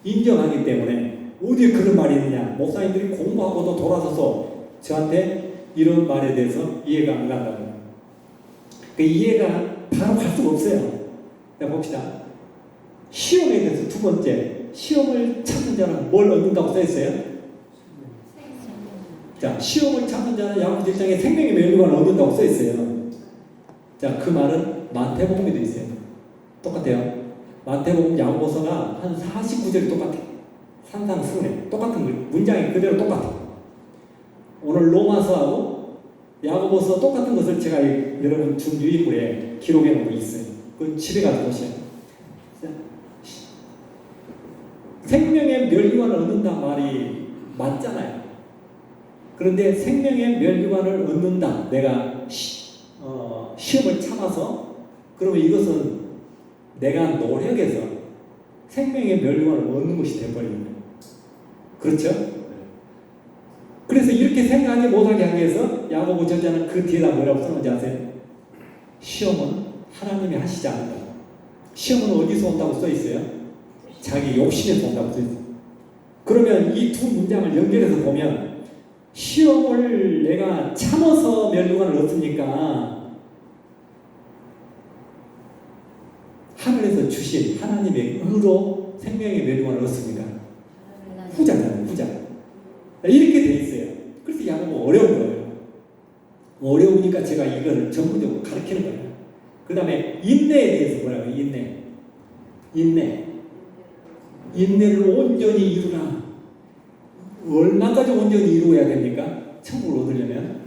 A: 인정하기 때문에 어디에 그런 말이 있느냐. 목사님들이 공부하고도 돌아서서 저한테 이런 말에 대해서 이해가 안 간다고요. 그 이해가 바로 갈 수가 없어요. 자, 봅시다. 시험에 대해서 두 번째, 시험을 참는 자는 뭘 얻는다고 써 있어요? 자, 시험을 참는 자는 야고보서 1장에 생명의 면류관을 얻는다고 써 있어요. 자, 그 말은 마태복음에도 있어요. 똑같아요. 마태복음, 야고보서가 한 49절이 똑같아요. 산상수훈에 똑같은 문장이 그대로 똑같아요. 오늘 로마서하고 야고보서 똑같은 것을 제가 여러분 준 유인물에 기록해 놓은 거 있어요. 그건 집에 가서 보세요. 생명의 면류관을 얻는다 말이 맞잖아요. 그런데 생명의 면류관을 얻는다. 내가 시험을 참아서 그러면 이것은 내가 노력해서 생명의 면류관을 얻는 것이 되어버리는 거예요. 그렇죠? 그래서 이렇게 생각하지 못하게 하기 위해서 야고보 저자는 그 뒤에다 뭐라고 써놓은지 아세요? 시험은 하나님이 하시지 않는다. 시험은 어디서 온다고 써 있어요? 자기 욕심에서 온다고 써 있어요. 그러면 이 두 문장을 연결해서 보면 시험을 내가 참아서 면류관을 얻습니까? 하늘에서 주신 하나님의 의로 생명의 면류관을 얻습니다. 후자잖아요, 후자. 이렇게 돼 있어요. 그래서 야고보 어려운 거예요. 어려우니까 제가 이걸 전문적으로 가르치는 거예요. 그 다음에 인내에 대해서 뭐라고 해요? 인내를 온전히 이루라. 얼마까지 온전히 이루어야 됩니까? 천국을 얻으려면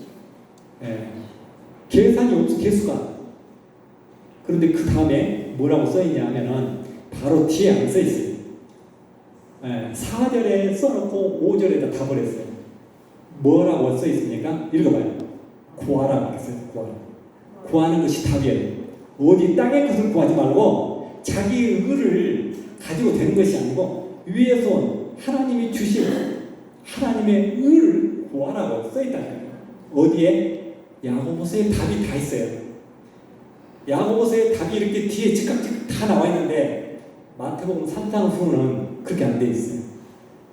A: 계산이 없어, 개수가. 그런데 그 다음에 뭐라고 써있냐 하면은 바로 뒤에 안 써있어요. 4절에 써놓고 5절에다 답을 했어요. 뭐라고 써있습니까? 읽어봐요. 구하라고 했어요. 구하는 것이 답이에요. 어디 땅의 것을 구하지 말고 자기의 의를 가지고 되는 것이 아니고 위에서 온 하나님이 주신 하나님의 의를 구하라고 써있다. 어디에? 야고보서에 답이 다 있어요. 야고보서에 답이 이렇게 뒤에 즉각 다 나와 있는데 마태복음 3장수는 그렇게 안 돼 있어요.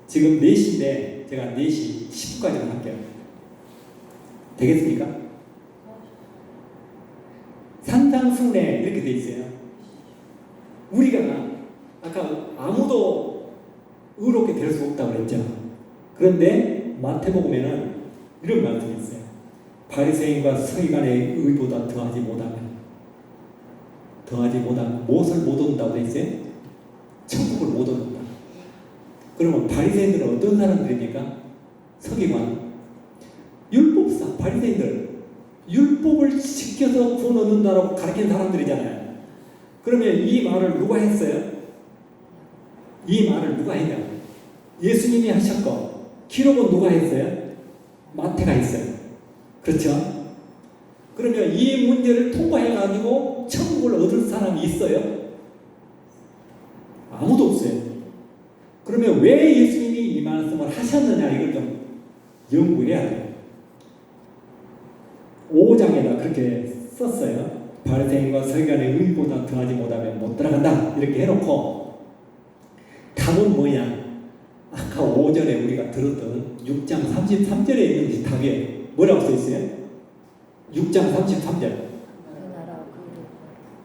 A: 지금 4시인데 제가 4시 10분까지만 할게요. 되겠습니까? 산상수훈에 이렇게 돼 있어요. 우리가 아까 아무도 의롭게 될 수 없다고 그랬죠. 그런데 마태복음에는 이런 말씀이 있어요. 바리새인과 서기관의 의보다 더하지 못하면 무엇을 못 얻는다고 돼 있어요? 천국을 못 얻는다. 그러면 바리새인들은 어떤 사람들입니까? 서기관, 율법사, 바리새인들 율법을 지켜서 구원 얻는다라고 가르친 사람들이잖아요. 그러면 이 말을 누가 했어요? 이 말을 누가 했냐? 예수님이 하셨고 기록은 누가 했어요? 마태가 했어요. 그렇죠? 그러면 이 문제를 통과해가지고 천국을 얻을 사람이 있어요? 아무도 없어요. 그러면 왜 예수님이 이 말씀을 하셨느냐 이걸 좀 연구해야 돼요. 5장에다 그렇게 썼어요. 바리새인과 서기관의 의보다 더하지 못하면 못 들어간다 이렇게 해놓고 답은 뭐냐? 아까 5절에 우리가 들었던 6장 33절에 있는 것이 답이에요. 뭐라고 써있어요? 6장 33절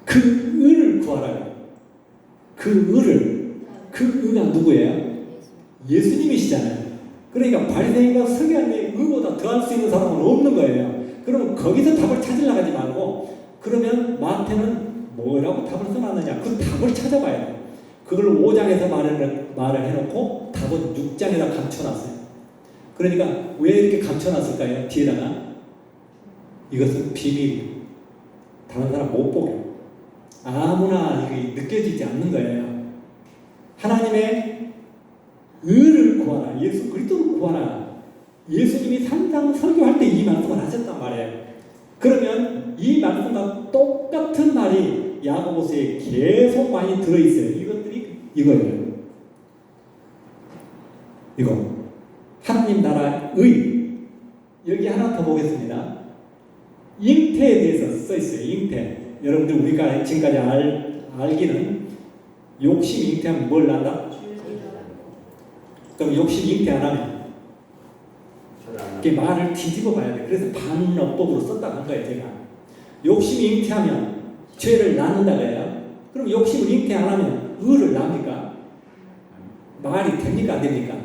A: 그 의를 구하라. 그 의가 누구예요? 예수님이시잖아요. 그러니까 바리새인과 서기관의 의보다 더할 수 있는 사람은 없는 거예요. 그러면 거기서 답을 찾으려고 하지 말고 그러면 마태는 뭐라고 답을 써놨느냐 그 답을 찾아봐야 돼요. 그걸 5장에서 말을 해놓고 답은 6장에다 감춰놨어요. 그러니까 왜 이렇게 감춰놨을까요? 뒤에다가 이것은 비밀, 다른 사람 못 보게 아무나 이게 느껴지지 않는 거예요. 하나님의 의를 구하라. 예수 그리스도를 구하라. 예수님이 산상 설교할 때 이 말씀을 하셨단 말이에요. 그러면 이 말씀과 똑같은 말이 야고보서에 계속 많이 들어있어요. 이것들이 이거예요. 이거 하나님 나라의 여기 하나 더 보겠습니다. 잉태에 대해서 써 있어요. 잉태. 여러분들 우리가 지금까지 알기는 욕심 잉태하면 뭘 난다? 그럼 욕심 잉태 안 하면 이게 말을 뒤집어 봐야 돼. 그래서 반어법으로 썼다고 한 거예요. 제가 욕심 잉태하면 죄를 낳는다고 해요. 그럼 욕심을 잉태 안 하면 의를 낳습니까? 말이 됩니까? 안 됩니까?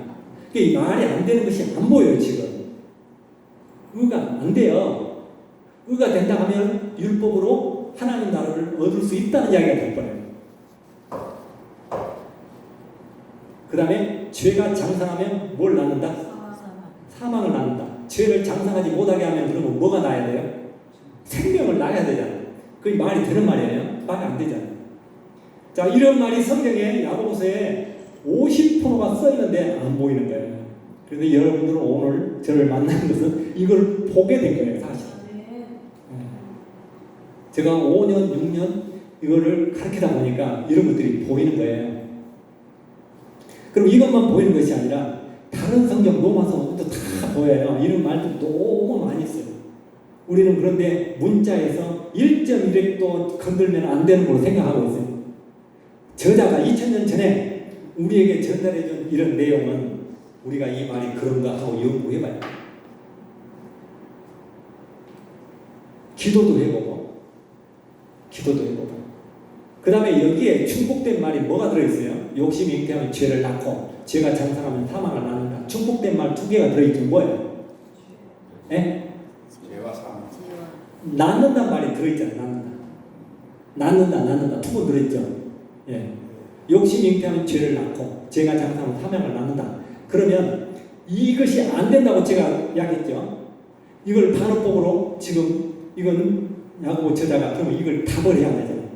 A: 이 말이 안 되는 것이 안 보여요. 지금 의가 안 돼요. 의가 된다 하면 율법으로 하나님 나라를 얻을 수 있다는 이야기가 될 거예요. 그 다음에 죄가 장상하면 뭘 낳는다? 사망을 낳는다. 죄를 장상하지 못하게 하면 그러면 뭐가 나야 돼요? 생명을 낳아야 되잖아요. 그게 말이 되는 말이에요? 말이 안 되잖아요. 자, 이런 말이 성경에 야고보서에 50%가 써 있는데 안 보이는 거예요. 그런데 여러분들은 오늘 저를 만나는 것은 이걸 보게 된 거예요, 사실. 제가 5년, 6년 이거를 가르치다 보니까 이런 것들이 보이는 거예요. 그럼 이것만 보이는 것이 아니라 다른 성경 로마서도 다 보여요. 이런 말도 너무 많이 있어요. 우리는 그런데 문자에서 1.1획도 건들면 안 되는 걸로 생각하고 있어요. 저자가 2000년 전에 우리에게 전달해준 이런 내용은 우리가 이 말이 그런가 하고 연구해봐요. 기도도 해보고 그 다음에 여기에 중복된 말이 뭐가 들어있어요? 욕심이 잉태하면 죄를 낳고 죄가 장상하면 사망을 낳는다. 중복된 말 2개가 들어있죠. 뭐예요? 예?
D: 죄와 사망.
A: 낳는다는 말이 들어있잖아요. 낳는다 2번 들어있죠. 예. 욕심이 잉태하면 죄를 낳고 죄가 장상하면 사망을 낳는다. 그러면 이것이 안 된다고 제가 이야기했죠. 이걸 반어법으로 지금 이건 야고보 저자가 그러면 이걸 다 버려야 되잖아요.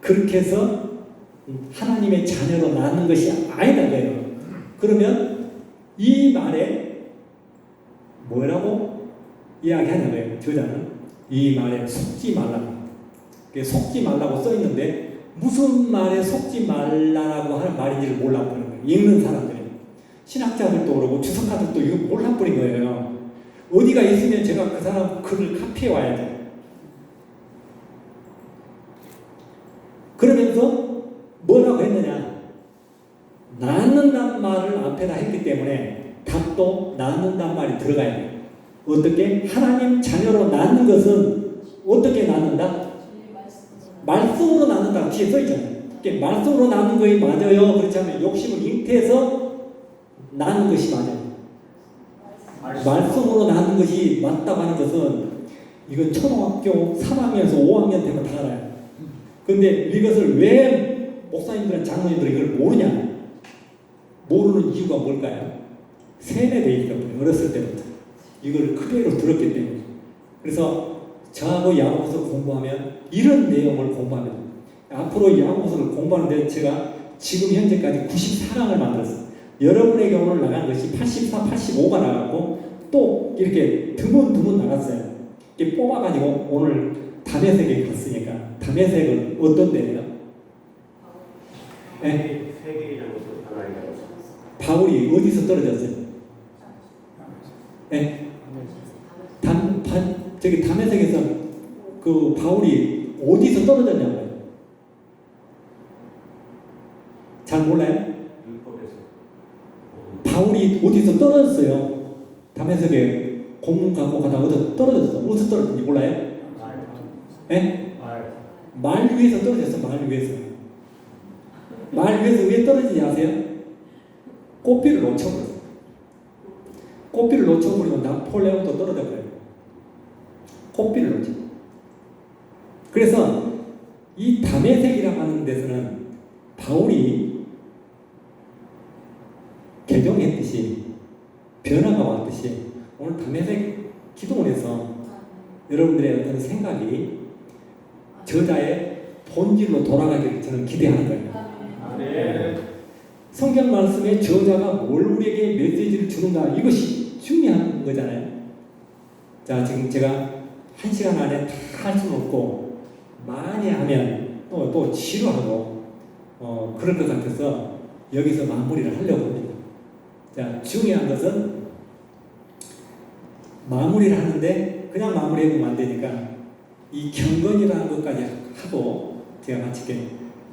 A: 그렇게 해서 하나님의 자녀로 낳는 것이 아니다 그래요. 그러면 이 말에 뭐라고 이야기하냐고요. 저자는 이 말에 속지 말라고. 속지 말라고 써 있는데 무슨 말에 속지 말라고 하는 말인지를 몰라버린 거예요. 읽는 사람들이. 신학자들도 그러고 주석가들도 이거 몰라버린 거예요. 어디가 있으면 제가 그 사람 글을 카피해 와야 돼요. 그러면서 뭐라고 했느냐? 낳는다는 말을 앞에다 했기 때문에 답도 낳는다는 말이 들어가야 돼요. 어떻게? 하나님 자녀로 낳는 것은 어떻게 낳는다? 말씀으로 낳는다. 뒤에 써있잖아요. 말씀으로 낳는 것이 맞아요. 그렇지 않으면 욕심을 잉태해서 낳는 것이 맞아요. 말씀으로 낳는 것이 맞다고 하는 것은 이건 초등학교 3학년에서 5학년 되면 다 알아요. 근데 이것을 왜 목사님들은 장로님들은 이걸 모르냐? 모르는 이유가 뭘까요? 세뇌되어 있기 때문에 어렸을 때부터 이걸 그대로 들었기 때문에. 그래서 저하고 야고보서를 공부하면 이런 내용을 공부하면 앞으로 야고보서를 공부하는데 제가 지금 현재까지 94강을 만들었어요. 여러분에게 오늘 나간 것이 84, 85가 나갔고 또 이렇게 드문드문 나갔어요. 이렇게 뽑아가지고 오늘 담에색에 갔으니까 담에색은 어떤 데예요? 네? 바울이 어디서 떨어졌어요? 네? 저기 담에색에서 그 바울이 어디서 떨어졌냐고요? 잘 몰라요? 바울이 어디서 떨어졌어요? 담에색에 공문 갖고 가다가 어디서 떨어졌어? 어디서 떨어졌는지 몰라요? 네? 말 위에서 떨어졌어. 말 위에서. 말 위에서 왜 떨어지지 아세요? 꽃비를 놓쳐버렸어. 꽃비를 놓쳐버리면 나폴레옹도 떨어져버려요. 꽃비를 놓쳐. 그래서 이 담에색이라고 하는 데서는 바울이 개종했듯이 변화가 왔듯이 오늘 담에색 기도원에서 여러분들의 어떤 생각이 저자의 본질로 돌아가기를 저는 기대하는 거예요. 성경 말씀에 저자가 뭘 우리에게 메시지를 주는가 이것이 중요한 거잖아요. 자, 지금 제가 1시간 안에 다 할 수는 없고 많이 하면 또 지루하고 그럴 것 같아서 여기서 마무리를 하려고 합니다. 자, 중요한 것은 마무리를 하는데 그냥 마무리하면 안 되니까 이 경건이라는 것까지 하고 제가 마칠게요.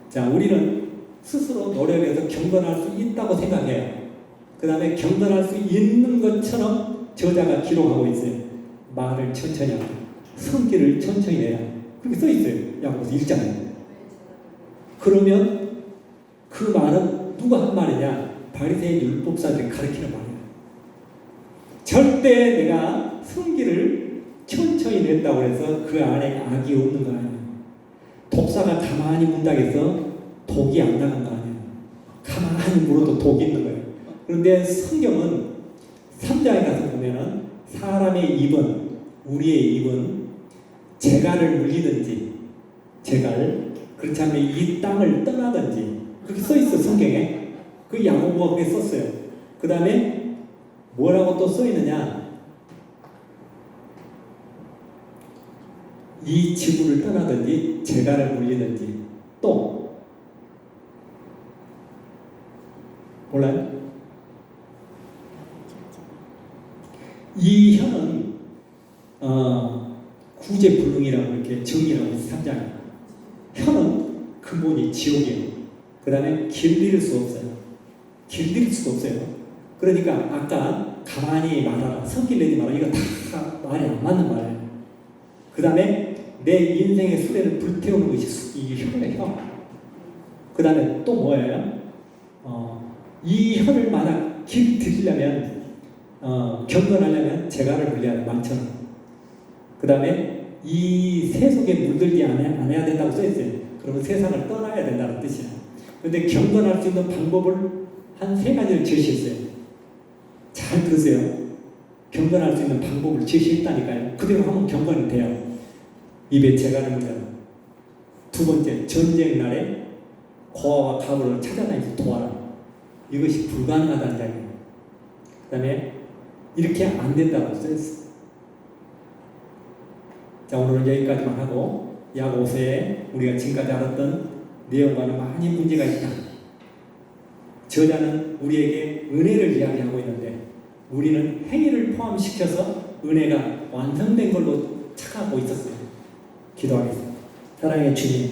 A: 자, 우리는 스스로 노력해서 경건할 수 있다고 생각해요. 그 다음에 경건할 수 있는 것처럼 저자가 기록하고 있어요. 말을 천천히 하고 성기를 천천히 내야 그렇게 써 있어요. 야고보서 1장에. 그러면 그 말은 누가 한 말이냐? 바리새인 율법사들이 가르치는 말이에요. 절대 내가 성기를 천천히 낸다고 해서 그 안에 악이 없는 거 아니에요. 독사가 가만히 문닥에서 독이 안 나간 거 아니에요. 가만히 물어도 독이 있는 거예요. 그런데 성경은 3장에 가서 보면은 사람의 입은, 우리의 입은 재갈을 물리든지 그렇지 않으면 이 땅을 떠나든지 그렇게 써있어 성경에. 그 야고보가 그렇게 썼어요. 그 다음에 뭐라고 또 써있느냐, 이 지구를 떠나든지 재갈을 물리든지 또 몰라요? 이 혀는 구제불능이라고 이렇게 정의라고 해서 3장에 혀는 근본이 지옥이에요. 그 다음에 길들일 수 없어요. 길들일 수가 없어요. 그러니까 아까 가만히 말하라, 성길 내지 마라, 이거 다 말이 안 맞는 말이에요. 그 다음에 내 인생의 수레를 불태우는 것이 이 혀예요. 혀. 그 다음에 또 뭐예요? 이 혀를 만약 길들이려면 경건하려면 재갈을 물려야 돼, 많잖아. 그 다음에 이 세속에 물들지 안 해야 된다고 써있어요. 그러면 세상을 떠나야 된다는 뜻이야. 그런데 경건할 수 있는 방법을 한 3가지를 제시했어요. 잘 들으세요. 경건할 수 있는 방법을 제시했다니까요. 그대로 하면 경건이 돼요. 입에 재갈을 물려라. 2번째, 전쟁 날에 고아와 가부를 찾아다니면서 도와라. 이것이 불가능하다는 이야기예요. 그 다음에 이렇게 안 된다고 써있어요. 자, 오늘은 여기까지만 하고 야고보서에 우리가 지금까지 알았던 내용과는 많이 문제가 있다. 저자는 우리에게 은혜를 이야기하고 있는데 우리는 행위를 포함시켜서 은혜가 완성된 걸로 착각하고 있었어요. 기도하겠습니다. 사랑의 주님,